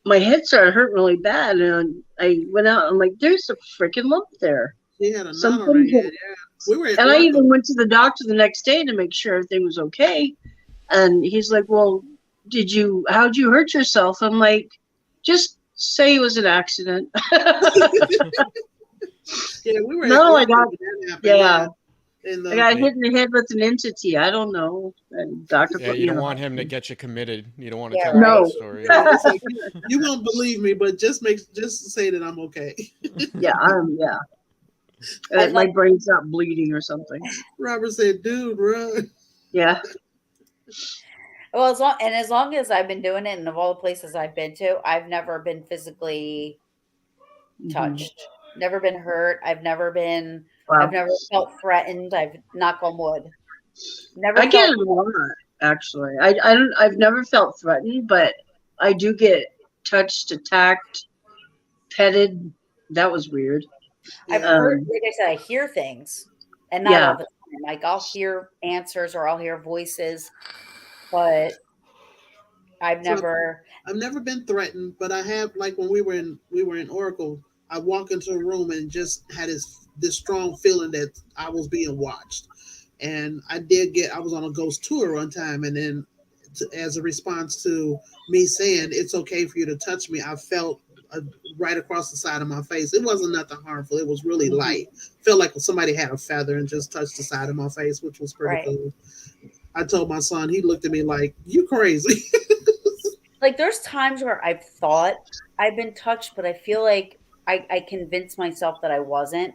my head started hurting really bad and I went out. I'm like, there's a freaking lump there. She had a knot on her head. Yeah, we were. And I even went to the doctor the next day to make sure everything was okay. And he's like, well, how'd you hurt yourself? I'm like, just say it was an accident. Yeah, we were. No, I got, yeah. I got hit in the head with an entity. I don't know. And doctor Yeah, put you me don't in want him to hospital. get you committed. You don't want to Yeah, tell right. that story. Yeah, it's like, you won't believe me, but just say that I'm okay. Yeah. My brain's not bleeding or something. Robert said, "Dude, run." Yeah. Well, as long as I've been doing it, and of all the places I've been to, I've never been physically touched, never been hurt. I've never felt threatened. I've knock on wood. I get it a lot, actually. I've never felt threatened, but I do get touched, attacked, petted. That was weird. I've heard, like I said, I hear things, and not all the time. Like I'll hear answers or I'll hear voices, but I've never been threatened, but I have, like when we were in Oracle, I walk into a room and just had this strong feeling that I was being watched. And I was on a ghost tour one time, and then as a response to me saying it's okay for you to touch me, I felt a, right across the side of my face. It wasn't nothing harmful. It was really Mhm. light. Felt like somebody had a feather and just touched the side of my face, which was pretty Right. cool. I told my son, he looked at me like, "You crazy?" Like there's times where I've thought I've been touched, but I feel like I convinced myself that I wasn't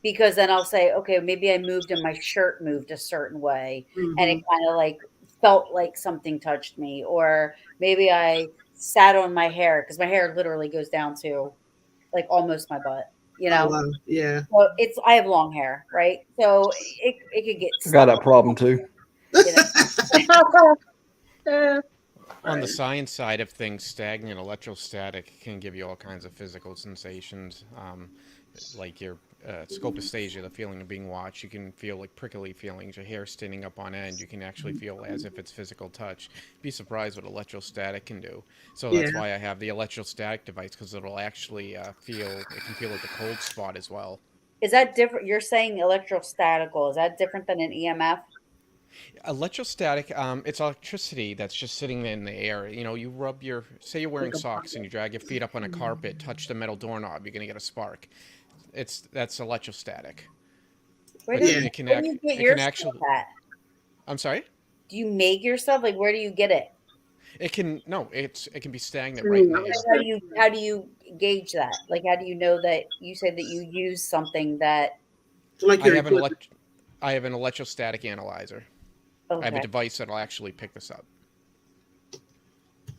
because then I'll say, okay, maybe I moved and my shirt moved a certain way and it Hmm. kind of like felt like something touched me, or maybe I sat on my hair because my hair literally goes down to like almost my butt, you Oh know? wow, yeah. Well, it's I have long hair, right? So it could get I got stuck that problem too. you know. On the Right. science side of things, stagnant electrostatic can give you all kinds of physical sensations, like your scopastasia, the feeling of being watched. You can feel like prickly feelings, your hair standing up on end. You can actually feel as if it's physical touch. Be surprised what electrostatic can do. So Yeah. that's why I have the electrostatic device, because it'll actually it can feel like a cold spot as well. Is that different? You're saying electrostatical. Is that different than an EMF? Electrostatic, it's electricity that's just sitting in the air. You know, you rub say you're wearing Like a socks and you drag your feet up on a carpet, touch the metal doorknob, you're gonna get a spark. That's electrostatic, Where but do yeah. you where do you get it can your stuff actually. at? I'm sorry. Do you make your stuff? Like where do you get it? It can no, it can be stagnant right in the air. Like, how do you gauge that? Like how do you know that you said that you use something that Like I your have an equipment. elect I have an electrostatic analyzer. I have a okay. device that'll actually pick this up.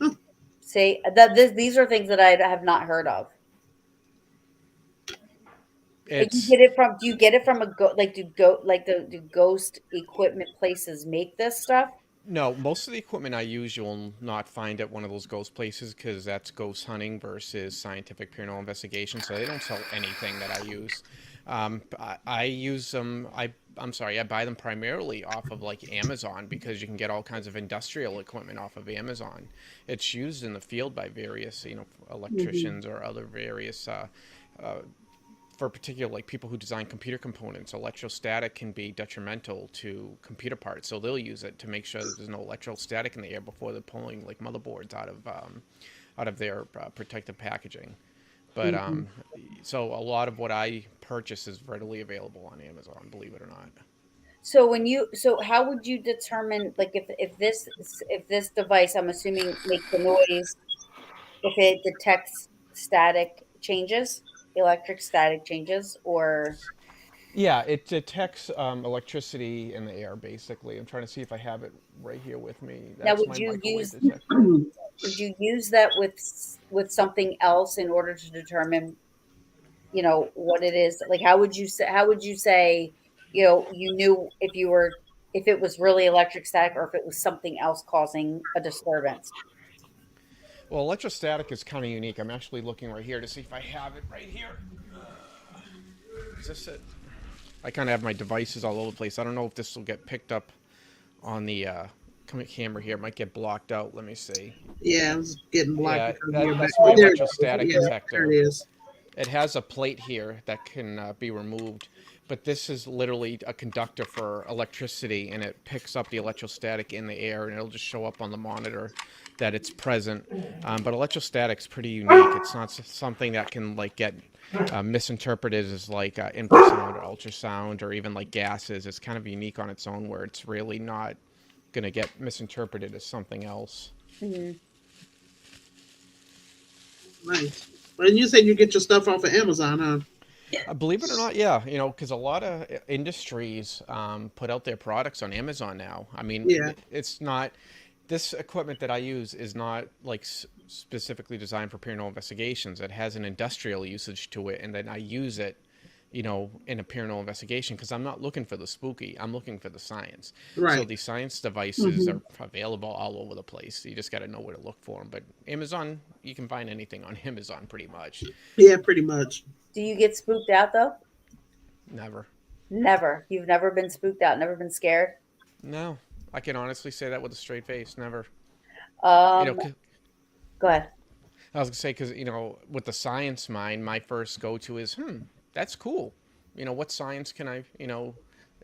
Huh. Say that these are things that I have not heard of. Like you It's get it from do you get it from a go like do ghost equipment places make this stuff? No, most of the equipment I use you will not find at one of those ghost places because that's ghost hunting versus scientific paranormal investigation. So they don't sell anything that I use. I use them. I'm sorry. I buy them primarily off of like Amazon because you can get all kinds of industrial equipment off of Amazon. It's used in the field by various Mhm. electricians or other various uh, for particular like people who design computer components. Electrostatic can be detrimental to computer parts, so they'll use it to make sure that there's no electrostatic in the air before they're pulling like motherboards out of their protective packaging. But Mhm. so a lot of what I purchase is readily available on Amazon, believe it or not. So how would you determine like if this device I'm assuming makes the noise if it detects static changes, electric static changes, or Yeah, it detects electricity in the air, basically. I'm trying to see if I have it right here with me. now That's my microwave use detector. would you use that with something else in order to determine what it is? Like how would you say you knew if it was really electric static or if it was something else causing a disturbance? Well, electrostatic is kind of unique. I'm actually looking right here to see if I have it right here. Is this it? I kind of have my devices all over the place. I don't know if this will get picked up on the camera here. It might get blocked out. Let me see. Yeah, I was getting blocked Yeah, because of your back. that's my There it is. electrostatic Yeah, there it detector. is. It has a plate here that can be removed, but this is literally a conductor for electricity, and it picks up the electrostatic in the air, and it'll just show up on the monitor that it's present. But electrostatic's pretty unique. It's not something that can like get misinterpreted as like infrasound or ultrasound or even like gases. It's kind of unique on its own, where it's really not gonna get misinterpreted as something else. Mhm. Nice. But you said you get your stuff off of Amazon, huh? Believe it or not, yeah, because a lot of industries put out their products on Amazon now. I mean, Yeah. it's not this equipment that I use is not like specifically designed for paranormal investigations. It has an industrial usage to it, and then I use it, in a paranormal investigation because I'm not looking for the spooky. I'm looking for the science. So Right. these science devices Mhm. are available all over the place. You just got to know where to look for them. But Amazon, you can find anything on Amazon pretty much. Yeah, pretty much. Do you get spooked out though? Never. Never. You've never been spooked out, never been scared? No, I can honestly say that with a straight face. Never. You know, Um, go ahead. I was gonna say because with the science mind, my first go to is that's cool. What science can I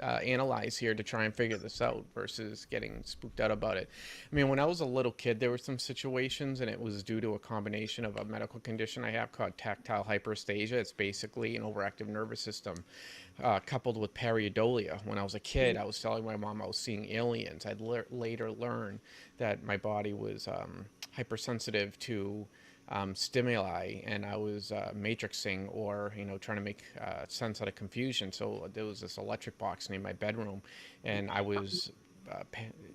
analyze here to try and figure this out versus getting spooked out about it. I mean, when I was a little kid, there were some situations, and it was due to a combination of a medical condition I have called tactile hyperestasia. It's basically an overactive nervous system coupled with pareidolia. When I was a kid, I was telling my mom I was seeing aliens. I'd later learn that my body was hypersensitive to stimuli, and I was matrixing or trying to make sense out of confusion. So there was this electric box in my bedroom, and I was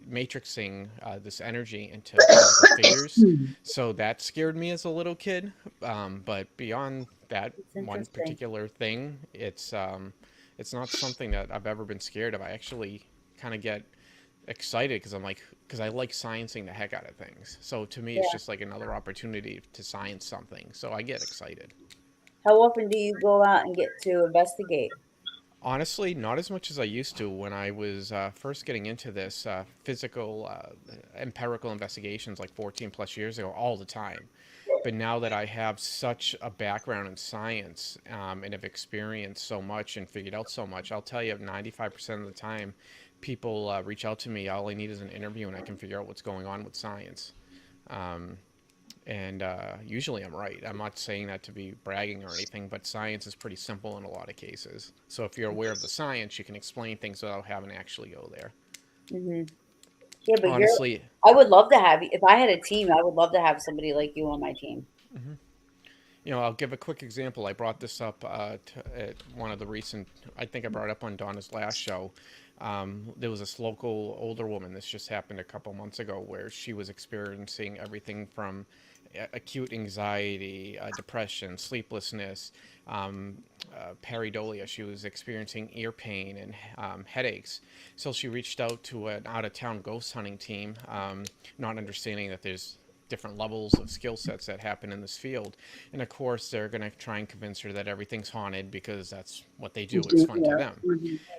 matrixing this energy into physical figures. So that scared me as a little kid. But beyond that It's one interesting. particular thing, it's not something that I've ever been scared of. I actually kind of get excited because I like sciencing the heck out of things. So to me, it's Yeah. just like another opportunity to science something. So I get excited. How often do you go out and get to investigate? Honestly, not as much as I used to when I was first getting into this physical, empirical investigations like 14 plus years ago, all the time. But now that I have such a background in science and have experienced so much and figured out so much, I'll tell you 95% of the time, people reach out to me. All I need is an interview and I can figure out what's going on with science. Um, and usually I'm right. I'm not saying that to be bragging or anything, but science is pretty simple in a lot of cases. So if you're aware of the science, you can explain things without having to actually go there. Hmm. Yeah, but you're. Honestly, I would love to have you. If I had a team, I would love to have somebody like you on my team. I'll give a quick example. I brought this up at one of the recent, I think I brought it up on Donna's last show. There was this local older woman, this just happened a couple months ago, where she was experiencing everything from acute anxiety, depression, sleeplessness, pareidolia. She was experiencing ear pain and headaches. So she reached out to an out of town ghost hunting team, not understanding that there's different levels of skill sets that happen in this field. And of course, they're going to try and convince her that everything's haunted because that's what they do. It's fun to Yeah. them.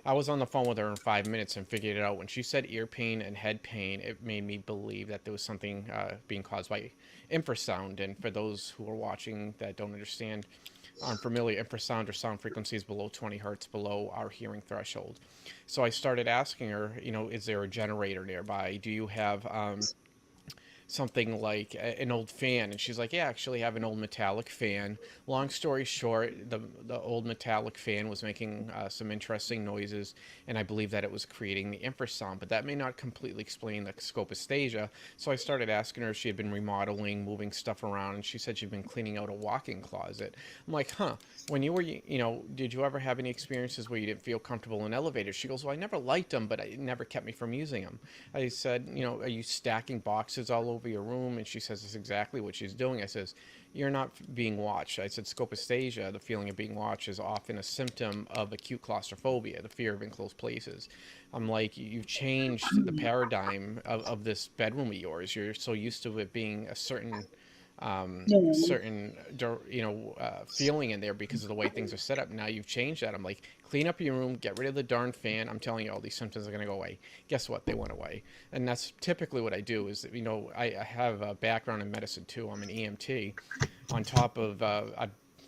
I was on the phone with her in 5 minutes and figured it out. When she said ear pain and head pain, it made me believe that there was something being caused by infrasound. And for those who are watching that don't understand, unfamiliar, infrasound or sound frequencies below 20 hertz below our hearing threshold. So I started asking her, is there a generator nearby? Do you have something like an old fan? And she's like, yeah, I actually have an old metallic fan. Long story short, the old metallic fan was making some interesting noises, and I believe that it was creating the infrasound, but that may not completely explain the scopastasia. So I started asking her if she had been remodeling, moving stuff around, and she said she'd been cleaning out a walk-in closet. I'm like, huh, when you were, did you ever have any experiences where you didn't feel comfortable in elevators? She goes, well, I never liked them, but it never kept me from using them. I said, are you stacking boxes all over your room? And she says that's exactly what she's doing. I says, you're not being watched. I said, scopastasia, the feeling of being watched, is often a symptom of acute claustrophobia, the fear of enclosed places. I'm like, you've changed the paradigm of this bedroom of yours. You're so used to it being a certain feeling in there because of the way things are set up. Now you've changed that. I'm like, clean up your room, get rid of the darn fan. I'm telling you, all these symptoms are going to go away. Guess what? They went away. And that's typically what I do. Is I have a background in medicine too. I'm an EMT. On top of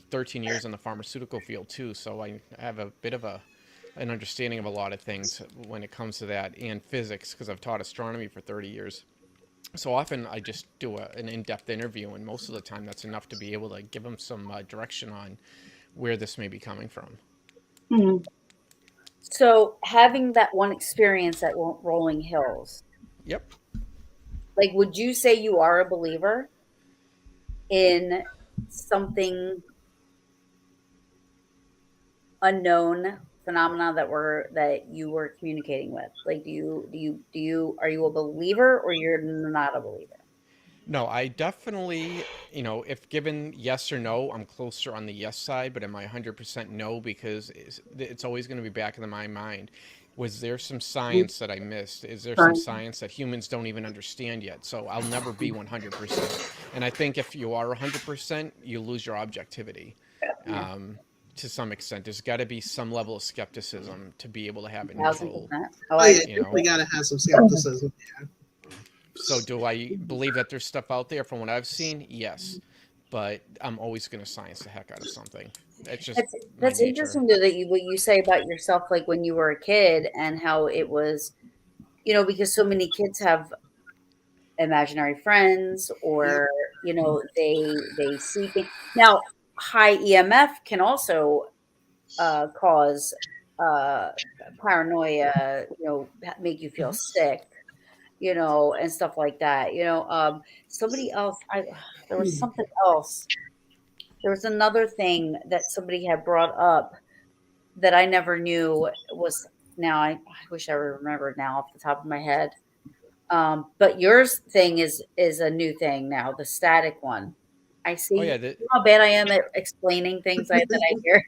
13 years in the pharmaceutical field too, so I have a bit of an understanding of a lot of things when it comes to that, and physics, because I've taught astronomy for 30 years. So often I just do an in-depth interview, and most of the time that's enough to be able to give them some direction on where this may be coming from. Mhm. So having that one experience at Rolling Hills, Yep. like, would you say you are a believer in something unknown phenomena that you were communicating with? Like, are you a believer or you're not a believer? No, I definitely, if given yes or no, I'm closer on the yes side, but am I 100% no? Because it's always going to be back in my mind. Was there some science that I missed? Is there some Fine. science that humans don't even understand yet? So I'll never be 100%. And I think if you are 100%, you lose your objectivity Yeah, to some extent. There's got to be some level of skepticism to be able to have a neutral, 1,000%. Oh, Oh I yeah, agree you with we know, you. gotta have some skepticism. so do I believe that there's stuff out there from what I've seen? Yes. but I'm always going to science the heck out of something. It's just That's my that's nature. interesting though that you what you say about yourself, like when you were a kid, and how it was, because so many kids have imaginary friends, Yep. or they see things. Now, high EMF can also cause uh, paranoia, make you feel Hmm. sick, and stuff like that. Somebody else, there was something else. There was another thing that somebody had brought up that I never knew was. Now I wish I remembered now off the top of my head. But yours thing is a new thing now, the static one. I Oh see. yeah, You know how bad I am at explaining things that I hear.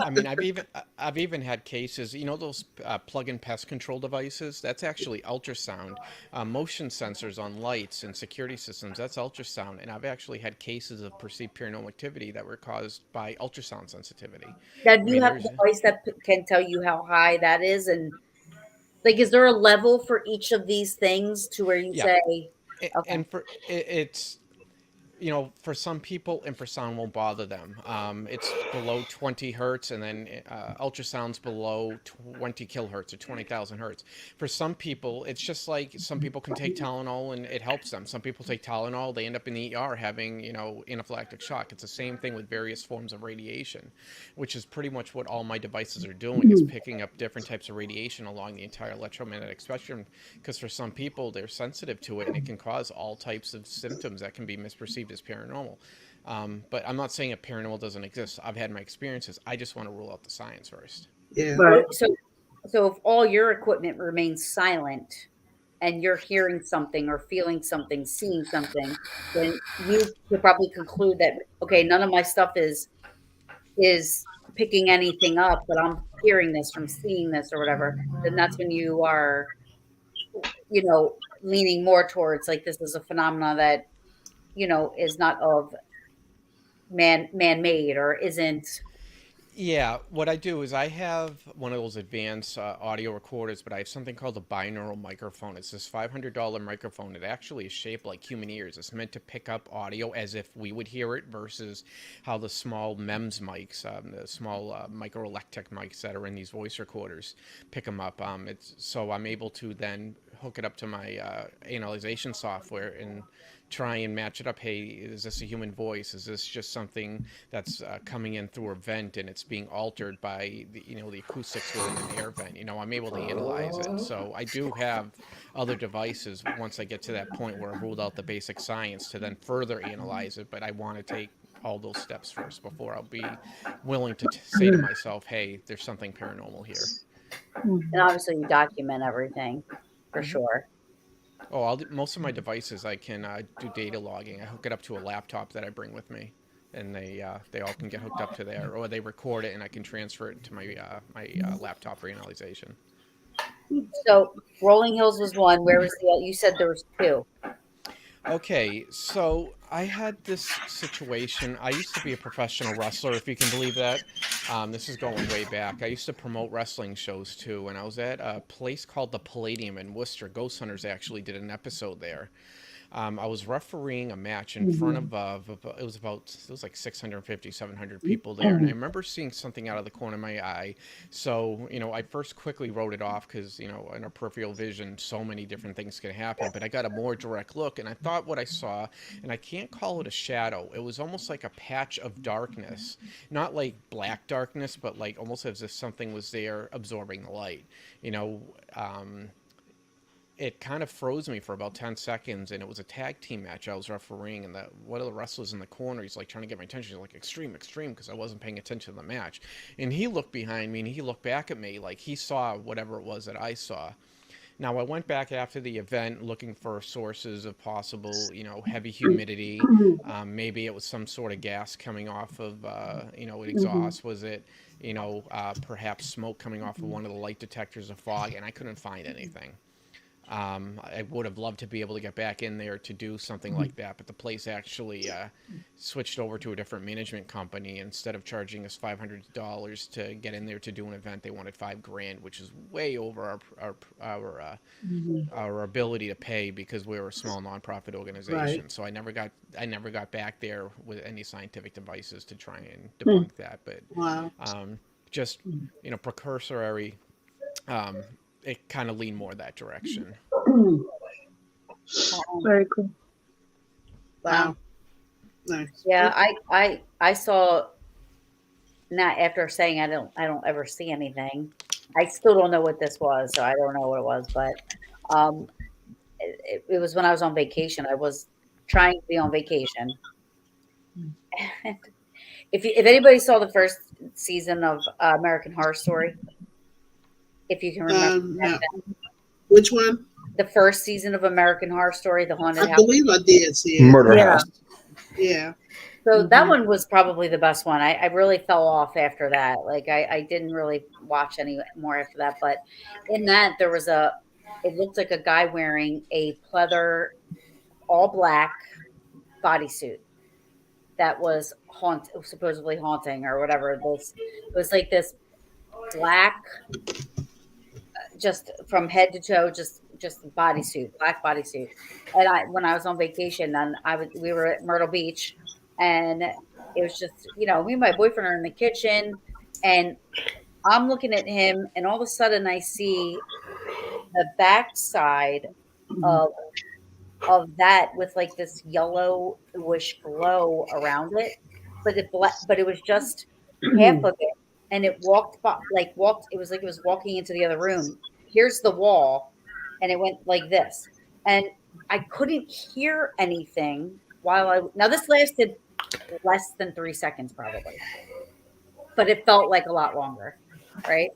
I mean, I've even had cases. You know those plug-in pest control devices? That's actually ultrasound. Motion sensors on lights and security systems. That's ultrasound. And I've actually had cases of perceived paranormal activity that were caused by ultrasound sensitivity. Now, I do you mean, have a there's device that can tell you how high that is? And like, is there a level for each of these things to where you yeah, say, okay, and for it's for some people, infrasound won't bother them. It's below 20 hertz, and then ultrasound's below 20 kilohertz or 20,000 hertz. For some people, it's just like some people can take Tylenol and it helps them. Some people take Tylenol, they end up in the ER having, anaphylactic shock. It's the same thing with various forms of radiation, which is pretty much what all my devices are doing. It's picking up different types of radiation along the entire electromagnetic spectrum, because for some people, they're sensitive to it and it can cause all types of symptoms that can be misperceived as paranormal. But I'm not saying that paranormal doesn't exist. I've had my experiences. I just want to rule out the science first. Yeah. Right. so if all your equipment remains silent and you're hearing something or feeling something, seeing something, then you could probably conclude that, okay, none of my stuff is picking anything up, but I'm hearing this from seeing this or whatever. Then that's when you are, leaning more towards like this is a phenomena that, is not of man-made or isn't. Yeah, what I do is I have one of those advanced audio recorders, but I have something called a binaural microphone. It's this $500 microphone. It actually is shaped like human ears. It's meant to pick up audio as if we would hear it, versus how the small MEMS mics, the small microelectric mics that are in these voice recorders, pick them up. So I'm able to then hook it up to my analyzation software and try and match it up. Hey, is this a human voice? Is this just something that's coming in through a vent and it's being altered by the acoustics within an air vent? I'm able to analyze it. So I do have other devices once I get to that point where I've ruled out the basic science to then further analyze it. But I want to take all those steps first before I'll be willing to say to myself, hey, there's something paranormal here. And obviously you document everything for Hmm. sure. Oh, most of my devices I can do data logging. I hook it up to a laptop that I bring with me, and they all can get hooked up to there, or they record it and I can transfer it to my laptop for analyzation. So Rolling Hills was one. Where was the? You said there was two. Okay, so I had this situation. I used to be a professional wrestler, if you can believe that. This is going way back. I used to promote wrestling shows too, and I was at a place called the Palladium in Worcester. Ghost Hunters actually did an episode there. I was refereeing a match in front of, it was like 650, 700 people there. And I remember seeing something out of the corner of my eye. So, I first quickly wrote it off because, in our peripheral vision, so many different things can happen. But I got a more direct look and I thought what I saw, and I can't call it a shadow. It was almost like a patch of darkness. Not like black darkness, but like almost as if something was there absorbing the light. You know, um, it kind of froze me for about 10 seconds, and it was a tag team match I was refereeing, and one of the wrestlers in the corner, he's like trying to get my attention. He's like, extreme, extreme, because I wasn't paying attention to the match. And he looked behind me and he looked back at me like he saw whatever it was that I saw. Now, I went back after the event looking for sources of possible, heavy humidity. Maybe it was some sort of gas coming off of, an exhaust. Was it, perhaps smoke coming off of one of the light detectors of fog? And I couldn't find anything. I would have loved to be able to get back in there to do something like that, but the place actually switched over to a different management company. Instead of charging us $500 to get in there to do an event, they wanted $5,000, which is way over our ability to pay because we were a small nonprofit organization. Right. So I never got back there with any scientific devices to try and debunk that. But Wow. just precursory, it kind of leaned more that direction. Very cool. Wow. Nice. Yeah, I saw. Not after saying I don't ever see anything. I still don't know what this was, so I don't know what it was. But it was when I was on vacation. I was trying to be on vacation. And if anybody saw the first season of American Horror Story, if you can remember No. Which one? the first season of American Horror Story, the haunted I house. believe I did see it. Murder Yeah. House. Yeah. So that one was probably the best one. I really fell off after that. Like I didn't really watch any more after that. But in that there was it looked like a guy wearing a pleather, all black bodysuit that was supposedly haunting or whatever. It was like this black, just from head to toe, just bodysuit, black bodysuit. And when I was on vacation, then we were at Myrtle Beach, and it was just me and my boyfriend are in the kitchen, and I'm looking at him, and all of a sudden I see the backside of that with like this yellowish glow around it, but it was just half of it, and it walked. It was like it was walking into the other room. Here's the wall, and it went like this, and I couldn't hear anything now this lasted less than 3 seconds probably, but it felt like a lot longer, right?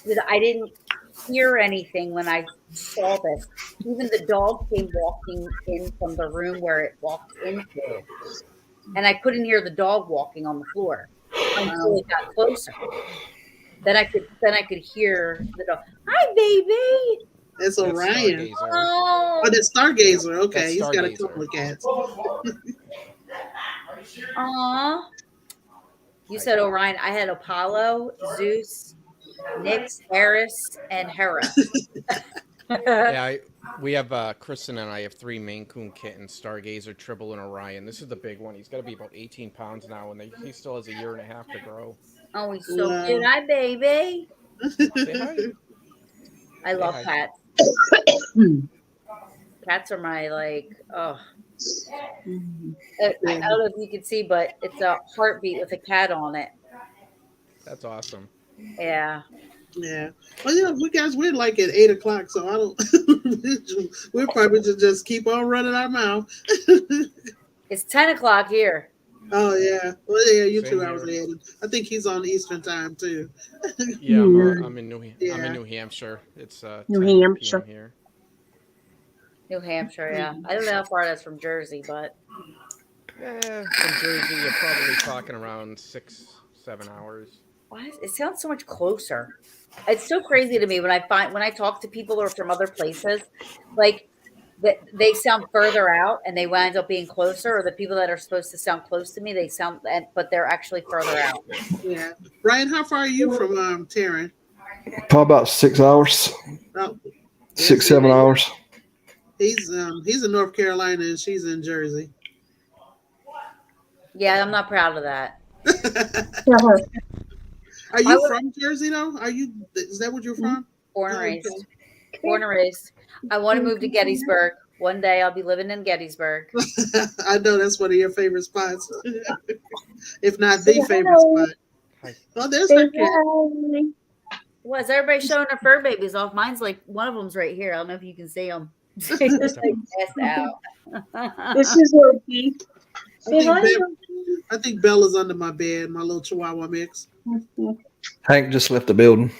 Because I didn't hear anything when I saw this. Even the dog came walking in from the room where it walked into, and I couldn't hear the dog walking on the floor until it got closer. Then I could hear the dog. Hi, baby. It's That's Orion. Stargazer. Oh, Oh, that's Stargazer. Okay, That's he's got a Stargazer. couple of cats. aw. You said Orion. I had Apollo, Zeus, Nyx, Eris, and Hera. Yeah, we have Kristen and I have 3 Maine Coon kittens: Stargazer, Tribble, and Orion. This is the big one. He's got to be about 18 pounds now, and he still has a year and a half to grow. Oh, he's so Wow. cute. Hi, baby. Say hi. I love hi. cats. Cats are my oh. I don't know if you can see, but it's a heartbeat with a cat on it. That's awesome. Yeah. Yeah. Well, we're like at 8 o'clock, so I don't. We'll probably just keep on running our mouth. It's 10 o'clock here. Oh yeah. Well, yeah, you Same 2 here. hours ahead. I think he's on Eastern time too. Yeah, I'm in Yeah. New Hampshire. It's New 10 Hampshire. PM here. New Hampshire, yeah. I don't know how far that's from Jersey, but From Jersey, you're probably talking around 6-7 hours. why it sounds so much closer. It's so crazy to me when I talk to people or from other places, like that they sound further out and they wind up being closer, or the people that are supposed to sound close to me, but they're actually further out. Yeah. Ryan, how far are you from Taryn? Probably about 6 hours, Oh, 6-7 hours. he's in North Carolina and she's in Jersey. Yeah, I'm not proud of that. Are you from Jersey though? Is that what you're from? Born and Oh, raised. okay. Born and raised. I want to move to Gettysburg. One day I'll be living in Gettysburg. I know that's one of your favorite spots. If not the favorite spot. Hi. Oh, there's her cat. Well, is everybody showing their fur babies off? Mine's like one of them's right here. I don't know if you can see them. Just like passed out. This is Loki. I think Bella's under my bed, my little Chihuahua mix. Hank just left the building.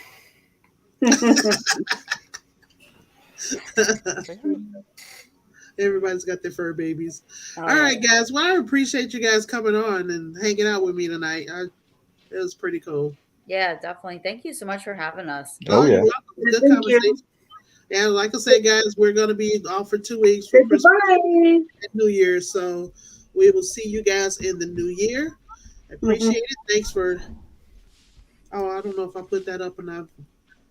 Everybody's got their fur babies. Oh, All right, guys. Well, I appreciate you guys coming on and hanging out with me tonight. It was pretty cool. Yeah, definitely. Thank you so much for having us. Oh, yeah. You're welcome. Good Thank conversation. And like I said, guys, we're going to be off for 2 weeks for Christmas Goodbye. and New Year's. So We will see you guys in the new year. I appreciate it. Thanks for. Oh, I don't know if I put that up or not.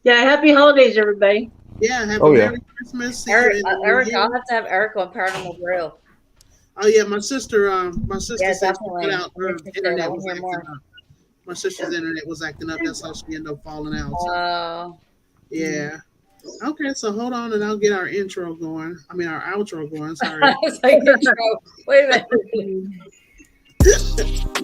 Yeah, happy holidays, everybody. Yeah, have Oh, a yeah. Merry Christmas. See you in the new Eric, year. I'll have to have Eric on Paranormal Brew. Oh yeah, my sister Yeah, said she definitely. cut out I'm her interested. I internet want was to hear acting more. up. My sister's internet was acting up. That's how she ended up falling out. So Oh. yeah. Okay, so hold on and I'll get our intro going. I mean our outro going, sorry. I was like, intro. Wait a minute.